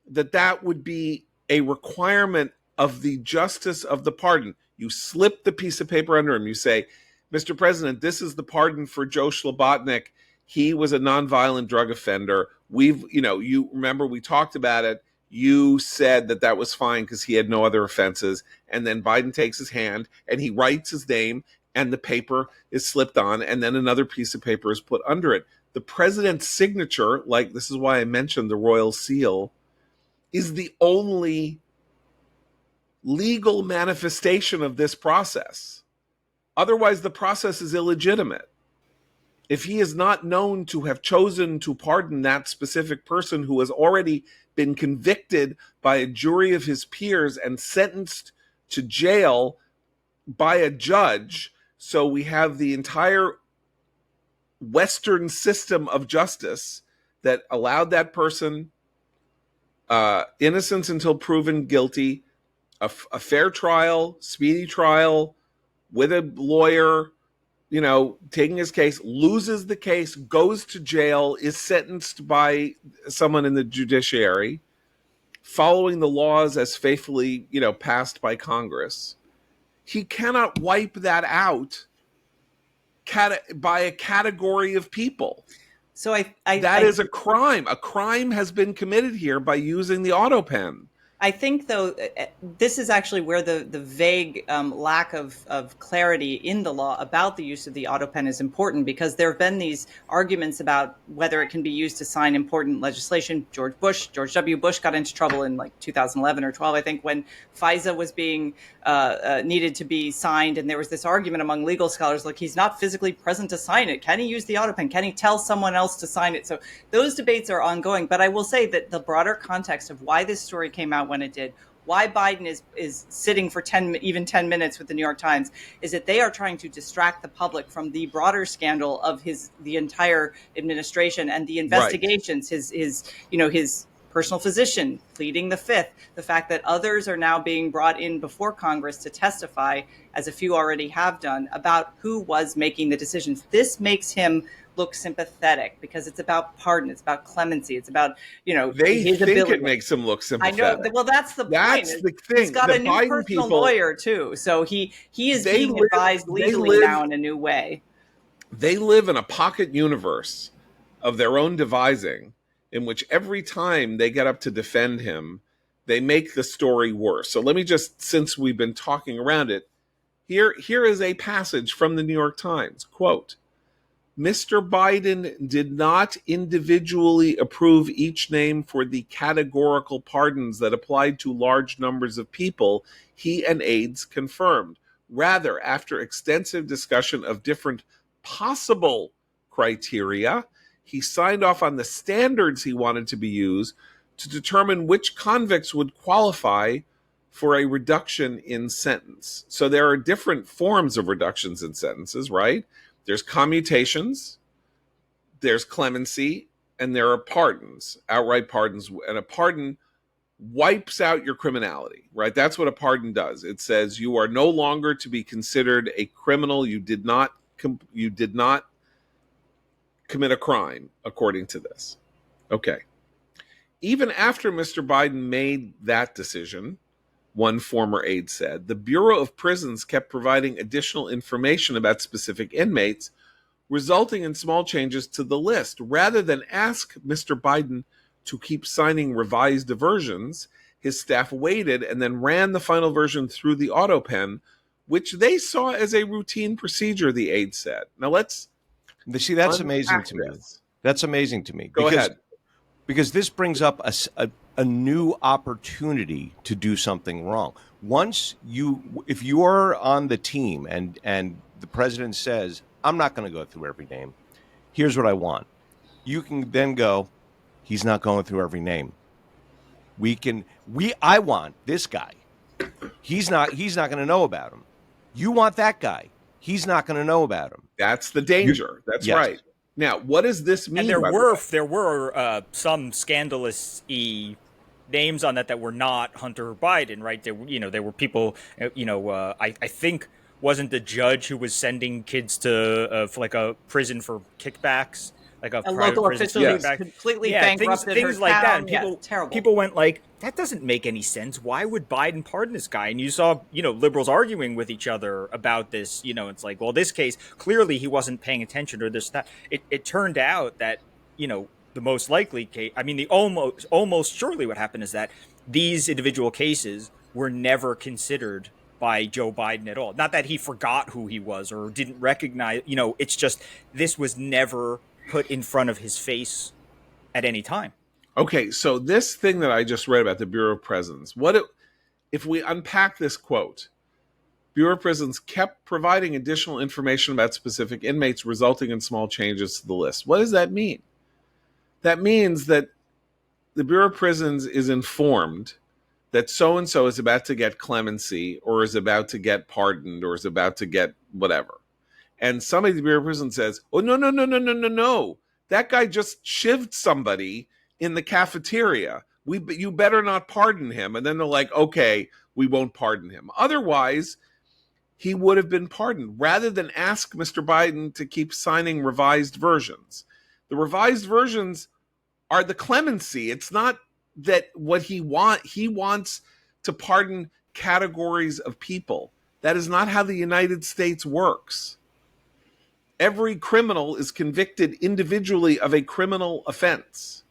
that would be a requirement of the justice of the pardon. You slip the piece of paper under him. You say, Mr. President, this is the pardon for Joe Slobotnik. He was a nonviolent drug offender. You remember we talked about it. You said that was fine because he had no other offenses. And then Biden takes his hand and he writes his name and the paper is slipped on, and then another piece of paper is put under it. The president's signature, like this is why I mentioned the royal seal, is the only legal manifestation of this process. Otherwise, the process is illegitimate. If he is not known to have chosen to pardon that specific person who has already been convicted by a jury of his peers and sentenced to jail by a judge, so we have the entire Western system of justice that allowed that person innocence until proven guilty, a fair trial, speedy trial, with a lawyer, taking his case, loses the case, goes to jail, is sentenced by someone in the judiciary, following the laws as faithfully, passed by Congress. He cannot wipe that out by a category of people. So that is a crime. A crime has been committed here by using the Autopen. I think, though, this is actually where the vague lack of clarity in the law about the use of the Autopen is important, because there have been these arguments about whether it can be used to sign important legislation. George W. Bush got into trouble in like 2011 or 12, I think, when FISA was being needed to be signed. And there was this argument among legal scholars, like, he's not physically present to sign it. Can he use the Autopen? Can he tell someone else to sign it? So those debates are ongoing. But I will say that the broader context of why this story came out when it did, why Biden is sitting for 10 minutes with the New York Times, is that they are trying to distract the public from the broader scandal of the entire administration and the investigations, right. His personal physician pleading the fifth, the fact that others are now being brought in before Congress to testify, as a few already have done, about who was making the decisions. This makes him look sympathetic because it's about pardon, it's about clemency, it's about they his think ability. It makes him look sympathetic. I know. Well, that's the point. That's the thing. He's got the a new Biden personal people, lawyer too, so he is being advised legally now in a new way. They live in a pocket universe of their own devising, in which every time they get up to defend him, they make the story worse. So let me just, since we've been talking around it, here is a passage from the New York Times. Quote, Mr. Biden did not individually approve each name for the categorical pardons that applied to large numbers of people, he and aides confirmed. Rather, after extensive discussion of different possible criteria, he signed off on the standards he wanted to be used to determine which convicts would qualify for a reduction in sentence. So there are different forms of reductions in sentences, right? There's commutations, there's clemency, and there are pardons, outright pardons. And a pardon wipes out your criminality, right? That's what a pardon does. It says you are no longer to be considered a criminal. You did not commit a crime, according to this. Okay. Even after Mr. Biden made that decision, one former aide said, the Bureau of Prisons kept providing additional information about specific inmates, resulting in small changes to the list. Rather than ask Mr. Biden to keep signing revised versions, his staff waited and then ran the final version through the Autopen, which they saw as a routine procedure, the aide said. Now let's see. That's amazing to me. That's amazing to me. Go ahead. Because this brings up a new opportunity to do something wrong. If you are on the team and the president says, I'm not going to go through every name, here's what I want. You can then go, he's not going through every name. I want this guy. He's not going to know about him. You want that guy. He's not going to know about him. That's the danger. That's yes. Right. Now, what does this mean? And there were some scandalous names on that were not Hunter Biden, right? There were people, I think wasn't the judge who was sending kids to for like a prison for kickbacks like a A private local prison official shooting who's back. completely Yeah, bankrupted things her like that. town. And Yeah, it's terrible. people went like, that doesn't make any sense. Why would Biden pardon this guy? And you saw, liberals arguing with each other about this. It's like, well, this case, clearly he wasn't paying attention, or this, that. It turned out that, the most likely case, I mean, the almost surely what happened is that these individual cases were never considered by Joe Biden at all. Not that he forgot who he was or didn't recognize, it's just this was never put in front of his face at any time. Okay, so this thing that I just read about the Bureau of Prisons, if we unpack this quote, Bureau of Prisons kept providing additional information about specific inmates, resulting in small changes to the list. What does that mean? That means that the Bureau of Prisons is informed that so-and-so is about to get clemency or is about to get pardoned or is about to get whatever. And somebody at the Bureau of Prisons says, oh, no. That guy just shivved somebody in the cafeteria. You better not pardon him. And then they're like, okay, we won't pardon him. Otherwise, he would have been pardoned rather than ask Mr. Biden to keep signing revised versions. The revised versions are the clemency. It's not that what he wants to pardon categories of people. That is not how the United States works. Every criminal is convicted individually of a criminal offense.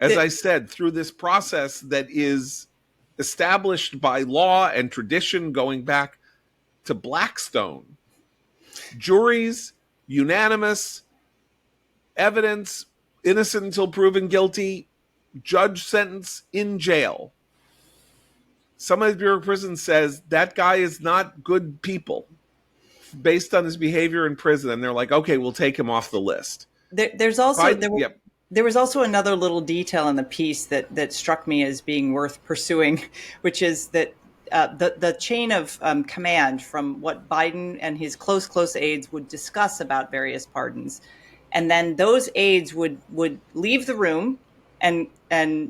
As I said, through this process that is established by law and tradition going back to Blackstone. Juries, unanimous, evidence, innocent until proven guilty, judge sentence in jail. Somebody at the Bureau of Prisons says that guy is not good people based on his behavior in prison, and they're like, okay, we'll take him off the list. There was also another little detail in the piece that struck me as being worth pursuing, which is that the chain of command from what Biden and his close aides would discuss about various pardons, and then those aides would leave the room, and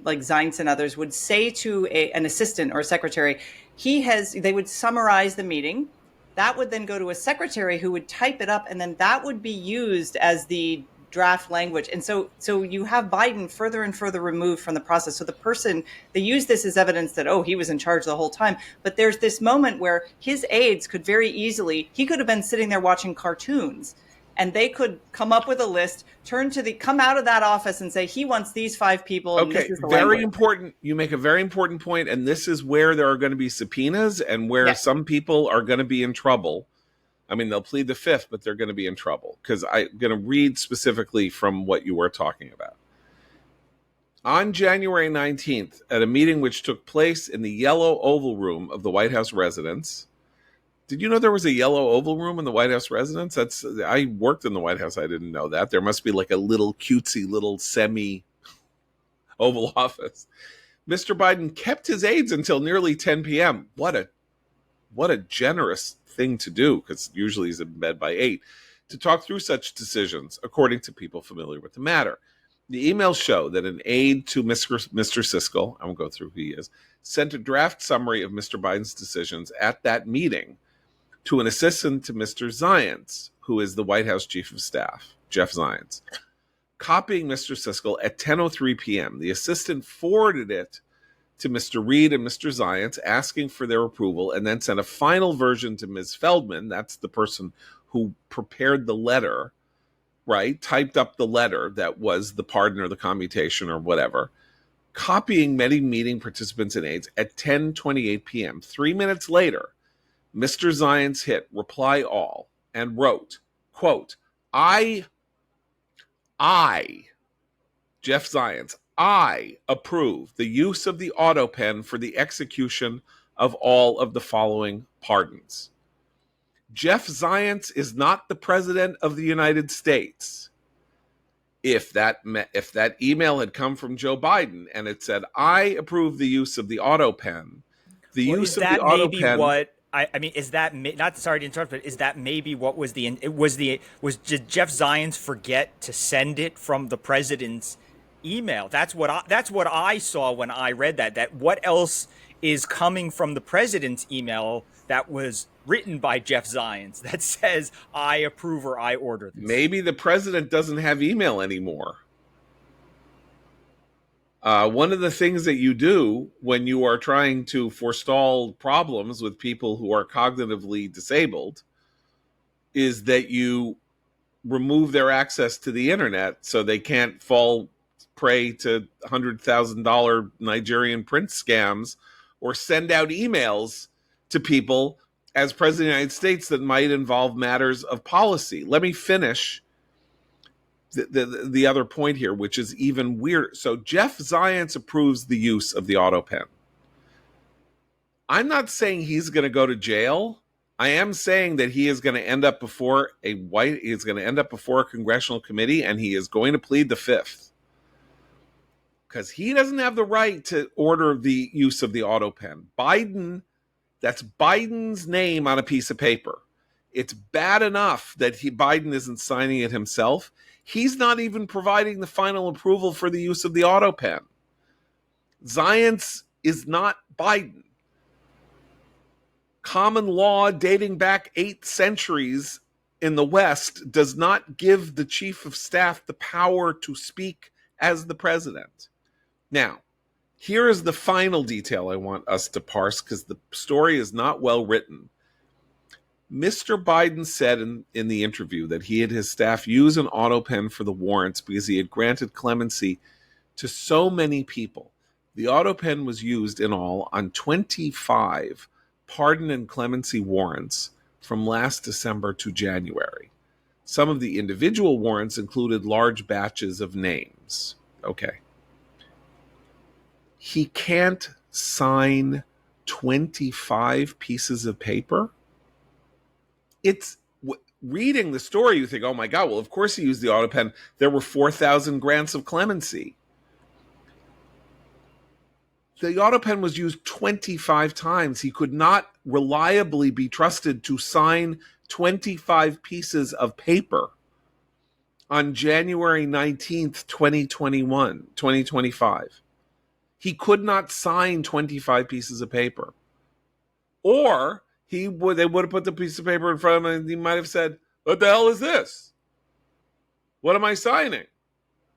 like Zients and others would say to an assistant or a secretary, they would summarize the meeting. That would then go to a secretary who would type it up, and then that would be used as the draft language. And so you have Biden further and further removed from the process. So they use this as evidence that, he was in charge the whole time. But there's this moment where his aides could very easily, he could have been sitting there watching cartoons, and they could come up with a list, come out of that office and say, he wants these 5 people. And okay, this is the very language. important. You make a very important point, and this is where there are going to be subpoenas and where some people are going to be in trouble. I mean, they'll plead the fifth, but they're going to be in trouble, because I'm going to read specifically from what you were talking about. On January 19th, at a meeting which took place in the Yellow Oval Room of the White House residence. Did you know there was a Yellow Oval Room in the White House residence? I worked in the White House. I didn't know that. There must be like a little cutesy little semi-oval office. Mr. Biden kept his aides until nearly 10 p.m. What a generous thing to do, because usually he's in bed by 8, to talk through such decisions, according to people familiar with the matter. The emails show that an aide to Mr. Siskel, I won't go through who he is, sent a draft summary of Mr. Biden's decisions at that meeting to an assistant to Mr. Zients, who is the White House Chief of Staff, Jeff Zients, copying Mr. Siskel at 10:03 p.m. The assistant forwarded it to Mr. Reed and Mr. Zients, asking for their approval, and then sent a final version to Ms. Feldman, that's the person who prepared the letter, right, typed up the letter that was the pardon or the commutation or whatever, copying many meeting participants and aides at 10:28 p.m. 3 minutes later, Mr. Zients hit reply all and wrote, quote, I, Jeff Zients, I approve the use of the Autopen for the execution of all of the following pardons. Jeff Zients is not the president of the United States. If that email had come from Joe Biden and it said, I approve the use of the Autopen, Is that not, sorry to interrupt, but is that maybe what was did Jeff Zients forget to send it from the president's email. That's what I saw when I read that. That what else is coming from the president's email that was written by Jeff Zients that says I approve or I order this. Maybe the president doesn't have email anymore. One of the things that you do when you are trying to forestall problems with people who are cognitively disabled is that you remove their access to the internet so they can't fall prey to $100,000 Nigerian prince scams or send out emails to people as president of the United States that might involve matters of policy. Let me finish the other point here, which is even weirder. So Jeff Zients approves the use of the Autopen. I'm not saying he's going to go to jail. I am saying that he is going to end up before a congressional committee, and he is going to plead the fifth. Because he doesn't have the right to order the use of the Autopen. That's Biden's name on a piece of paper. It's bad enough that Biden isn't signing it himself. He's not even providing the final approval for the use of the Autopen. Zients is not Biden. Common law dating back 8 centuries in the West does not give the chief of staff the power to speak as the president. Now, here is the final detail I want us to parse because the story is not well written. Mr. Biden said in the interview that he and his staff use an Autopen for the warrants because he had granted clemency to so many people. The Autopen was used in all on 25 pardon and clemency warrants from last December to January. Some of the individual warrants included large batches of names. Okay. He can't sign 25 pieces of paper? Reading the story, you think, oh my God, well, of course he used the Autopen. There were 4,000 grants of clemency. The Autopen was used 25 times. He could not reliably be trusted to sign 25 pieces of paper on January 19th, 2025. He could not sign 25 pieces of paper. Or they would have put the piece of paper in front of him and he might have said, what the hell is this? What am I signing?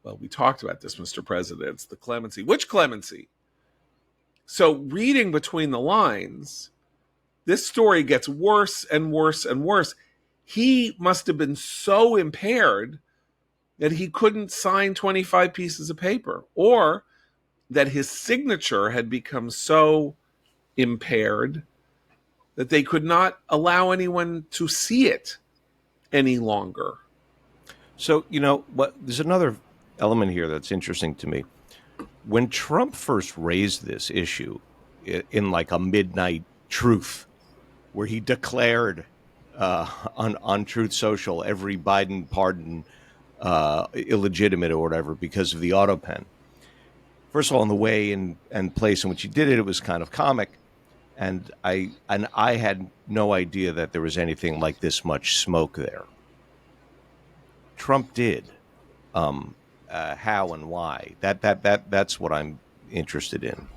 Well, we talked about this, Mr. President. It's the clemency. Which clemency? So reading between the lines, this story gets worse and worse and worse. He must have been so impaired that he couldn't sign 25 pieces of paper, or that his signature had become so impaired that they could not allow anyone to see it any longer. So, there's another element here that's interesting to me. When Trump first raised this issue in like a midnight truth, where he declared on Truth Social every Biden pardon illegitimate or whatever because of the Autopen. First of all, in the way and place in which he did it, it was kind of comic. And I had no idea that there was anything like this much smoke there. Trump did. How and why? That's what I'm interested in.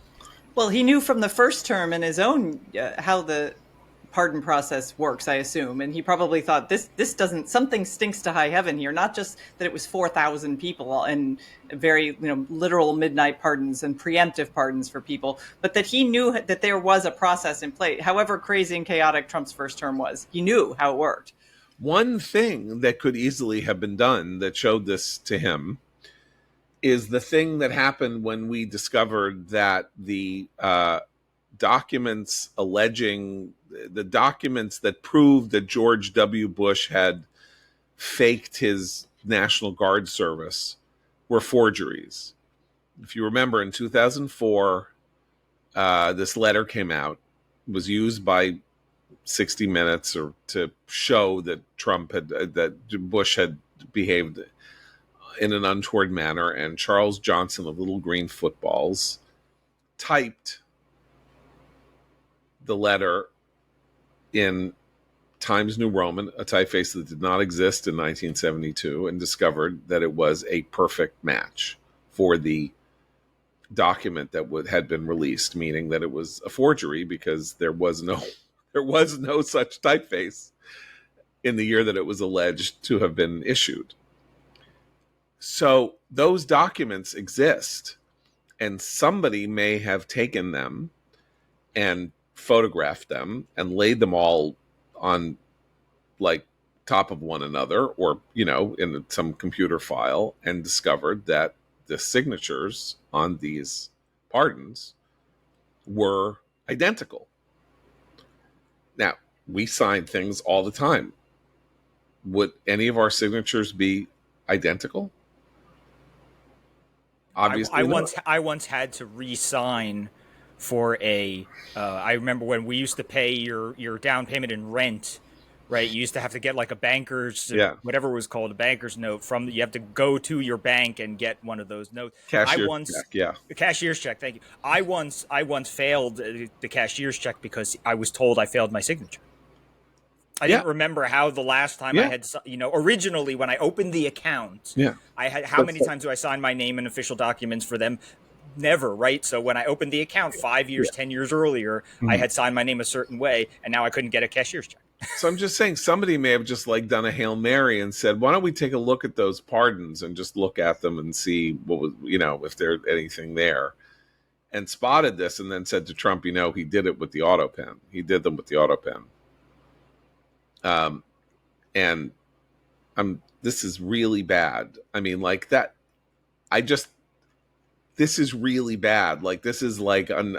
Well, he knew from the first term in his own how the pardon process works, I assume, and he probably thought this doesn't, something stinks to high heaven here. Not just that it was 4,000 people and very literal midnight pardons and preemptive pardons for people, but that he knew that there was a process in place. However crazy and chaotic Trump's first term was, he knew how it worked. One thing that could easily have been done that showed this to him is the thing that happened when we discovered that the documents that proved that George W. Bush had faked his National Guard service were forgeries. If you remember, in 2004, this letter came out. It was used by 60 Minutes to show that that Bush had behaved in an untoward manner, and Charles Johnson of Little Green Footballs typed the letter in Times New Roman, a typeface that did not exist in 1972, and discovered that it was a perfect match for the document that had been released, meaning that it was a forgery because there was no such typeface in the year that it was alleged to have been issued. So those documents exist, and somebody may have taken them and photographed them and laid them all on like top of one another, or in some computer file, and discovered that the signatures on these pardons were identical. Now, we sign things all the time. Would any of our signatures be identical? Obviously, I once had to re-sign for a. I remember when we used to pay your down payment in rent. Right, you used to have to get like a banker's, whatever it was called, a banker's note from. You have to go to your bank and get one of those notes. Cashier's check, yeah. The cashier's check. Thank you. I once failed the cashier's check because I was told I failed my signature. I didn't remember how the last time I had, originally when I opened the account, I had how many times do I sign my name in official documents for them? Never, right? So when I opened the account 5 years, 10 years earlier, I had signed my name a certain way, and now I couldn't get a cashier's check. So I'm just saying, somebody may have just like done a Hail Mary and said, why don't we take a look at those pardons and just look at them and see what was, if there's anything there, and spotted this and then said to Trump, he did it with the Autopen. He did them with the Autopen. And this is really bad. I mean, like that, this is really bad. Like, this is like an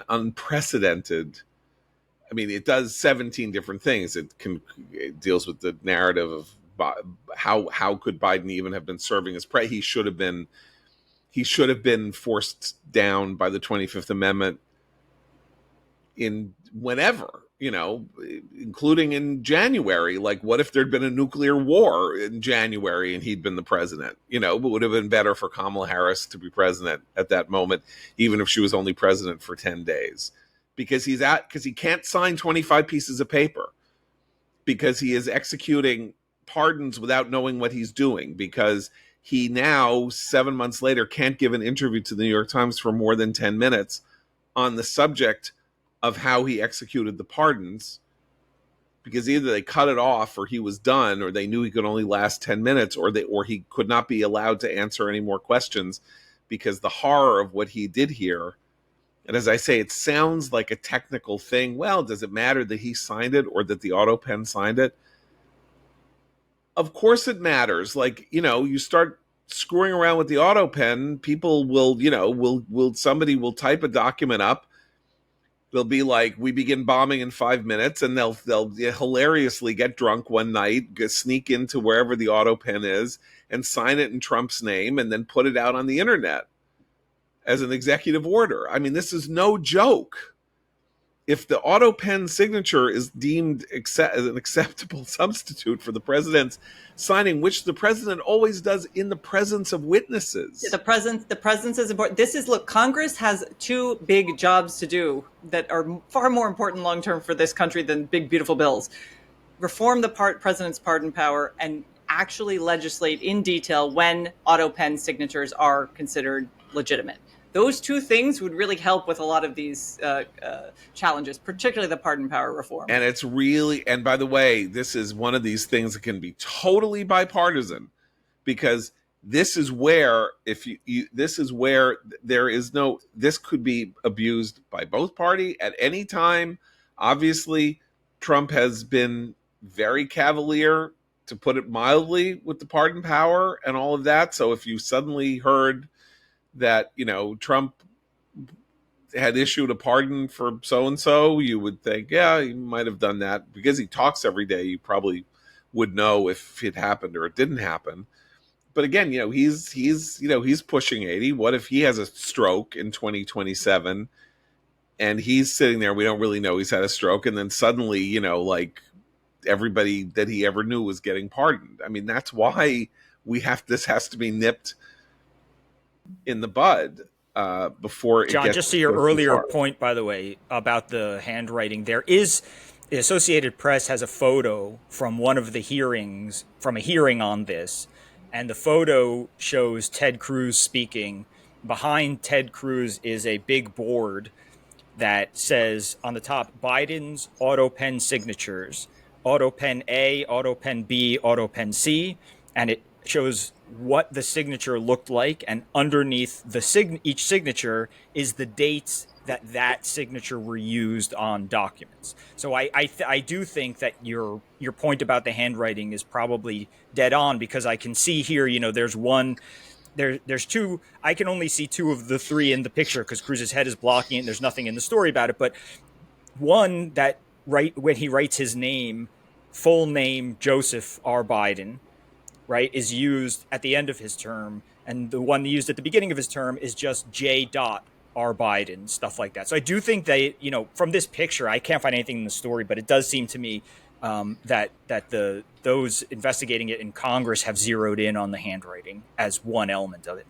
unprecedented. I mean, it does 17 different things. It deals with the narrative of how could Biden even have been serving as president. He should have been forced down by the 25th Amendment in whenever, including in January. Like, what if there'd been a nuclear war in January and he'd been the president? It would have been better for Kamala Harris to be president at that moment, even if she was only president for 10 days. Because he can't sign 25 pieces of paper, because he is executing pardons without knowing what he's doing, because he now, 7 months later, can't give an interview to the New York Times for more than 10 minutes on the subject of how he executed the pardons, because either they cut it off or he was done, or they knew he could only last 10 minutes, or he could not be allowed to answer any more questions because the horror of what he did here. And as I say, it sounds like a technical thing. Well, does it matter that he signed it or that the Autopen signed it? Of course it matters. Like, you start screwing around with the Autopen, people will somebody will type a document up. They'll be like, we begin bombing in 5 minutes, and they'll hilariously get drunk one night, sneak into wherever the Autopen is, and sign it in Trump's name, and then put it out on the internet as an executive order. I mean, this is no joke. If the Autopen signature is deemed as an acceptable substitute for the president's signing, which the president always does in the presence of witnesses. The presence is important. Look, Congress has two big jobs to do that are far more important long-term for this country than big, beautiful bills. Reform the president's pardon power and actually legislate in detail when Autopen signatures are considered legitimate. Those two things would really help with a lot of these challenges, particularly the pardon power reform. And it's really, and by the way, this is one of these things that can be totally bipartisan, because this is where, this could be abused by both parties at any time. Obviously, Trump has been very cavalier, to put it mildly, with the pardon power and all of that. So if you suddenly heard that, Trump had issued a pardon for so-and-so, you would think, yeah, he might have done that. Because he talks every day, you probably would know if it happened or it didn't happen. But again, he's pushing 80. What if he has a stroke in 2027 and he's sitting there, we don't really know he's had a stroke, and then suddenly, like everybody that he ever knew was getting pardoned. I mean, that's why this has to be nipped in the bud before it John, gets just to your earlier point, by the way, about the handwriting, the Associated Press has a photo from one of the hearings, from a hearing on this, and the photo shows Ted Cruz speaking. Behind Ted Cruz is a big board that says on the top, Biden's Autopen signatures, Autopen A, Autopen B, Autopen C, and it shows what the signature looked like, and underneath each signature is the dates that signature were used on documents. So I do think that your point about the handwriting is probably dead on, because I can see here, there's two. I can only see two of the three in the picture because Cruz's head is blocking it and there's nothing in the story about it. But one that when he writes his name, full name Joseph R. Biden, right, is used at the end of his term, and the one used at the beginning of his term is just J. R. Biden, stuff like that. So I do think they, from this picture, I can't find anything in the story, but it does seem to me that those investigating it in Congress have zeroed in on the handwriting as one element of it.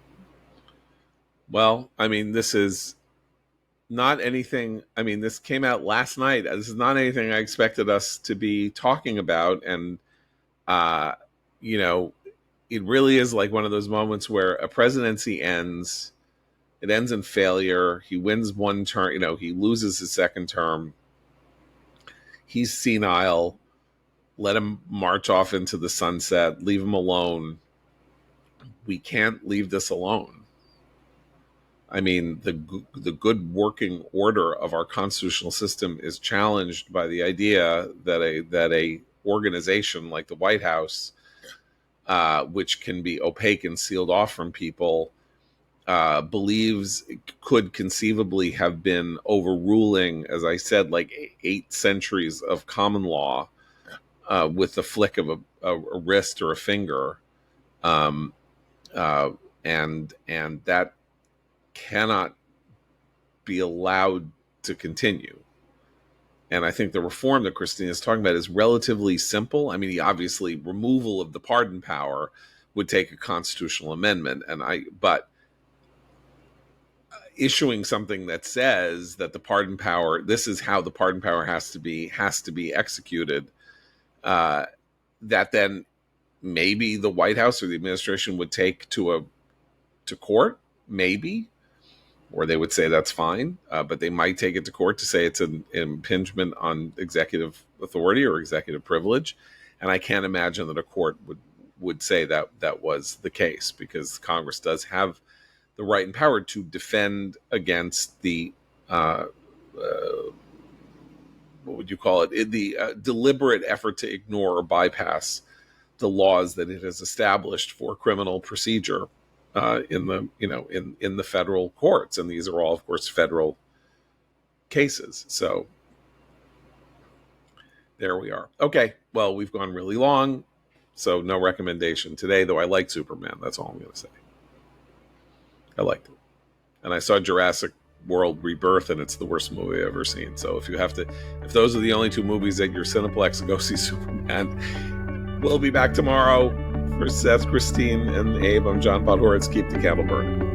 Well, I mean, this is not anything. I mean, this came out last night. This is not anything I expected us to be talking about. And, it really is like one of those moments where a presidency ends. It ends in failure. He wins one term. He loses his second term. He's senile. Let him march off into the sunset. Leave him alone. We can't leave this alone. I mean, the good working order of our constitutional system is challenged by the idea that a organization like the White House, which can be opaque and sealed off from people, believes could conceivably have been overruling, as I said, like 8 centuries of common law with the flick of a wrist or a finger, and that cannot be allowed to continue. And I think the reform that Christine is talking about is relatively simple. I mean, obviously, removal of the pardon power would take a constitutional amendment, but issuing something that says that the pardon power, this is how the pardon power has to be executed, that then maybe the White House or the administration would take to court, maybe, or they would say that's fine, but they might take it to court to say it's an impingement on executive authority or executive privilege. And I can't imagine that a court would say that was the case, because Congress does have the right and power to defend against the what would you call it? The deliberate effort to ignore or bypass the laws that it has established for criminal procedure in the federal courts, and these are all, of course, federal cases. So there we are. Okay, well, we've gone really long, so no recommendation today. Though I liked Superman. That's all I'm going to say. I liked it, and I saw Jurassic World Rebirth, and it's the worst movie I've ever seen. So if those are the only 2 movies at your Cineplex, go see Superman. We'll be back tomorrow. For Seth, Christine, and Abe, I'm John Podhoretz. Keep the candle burning.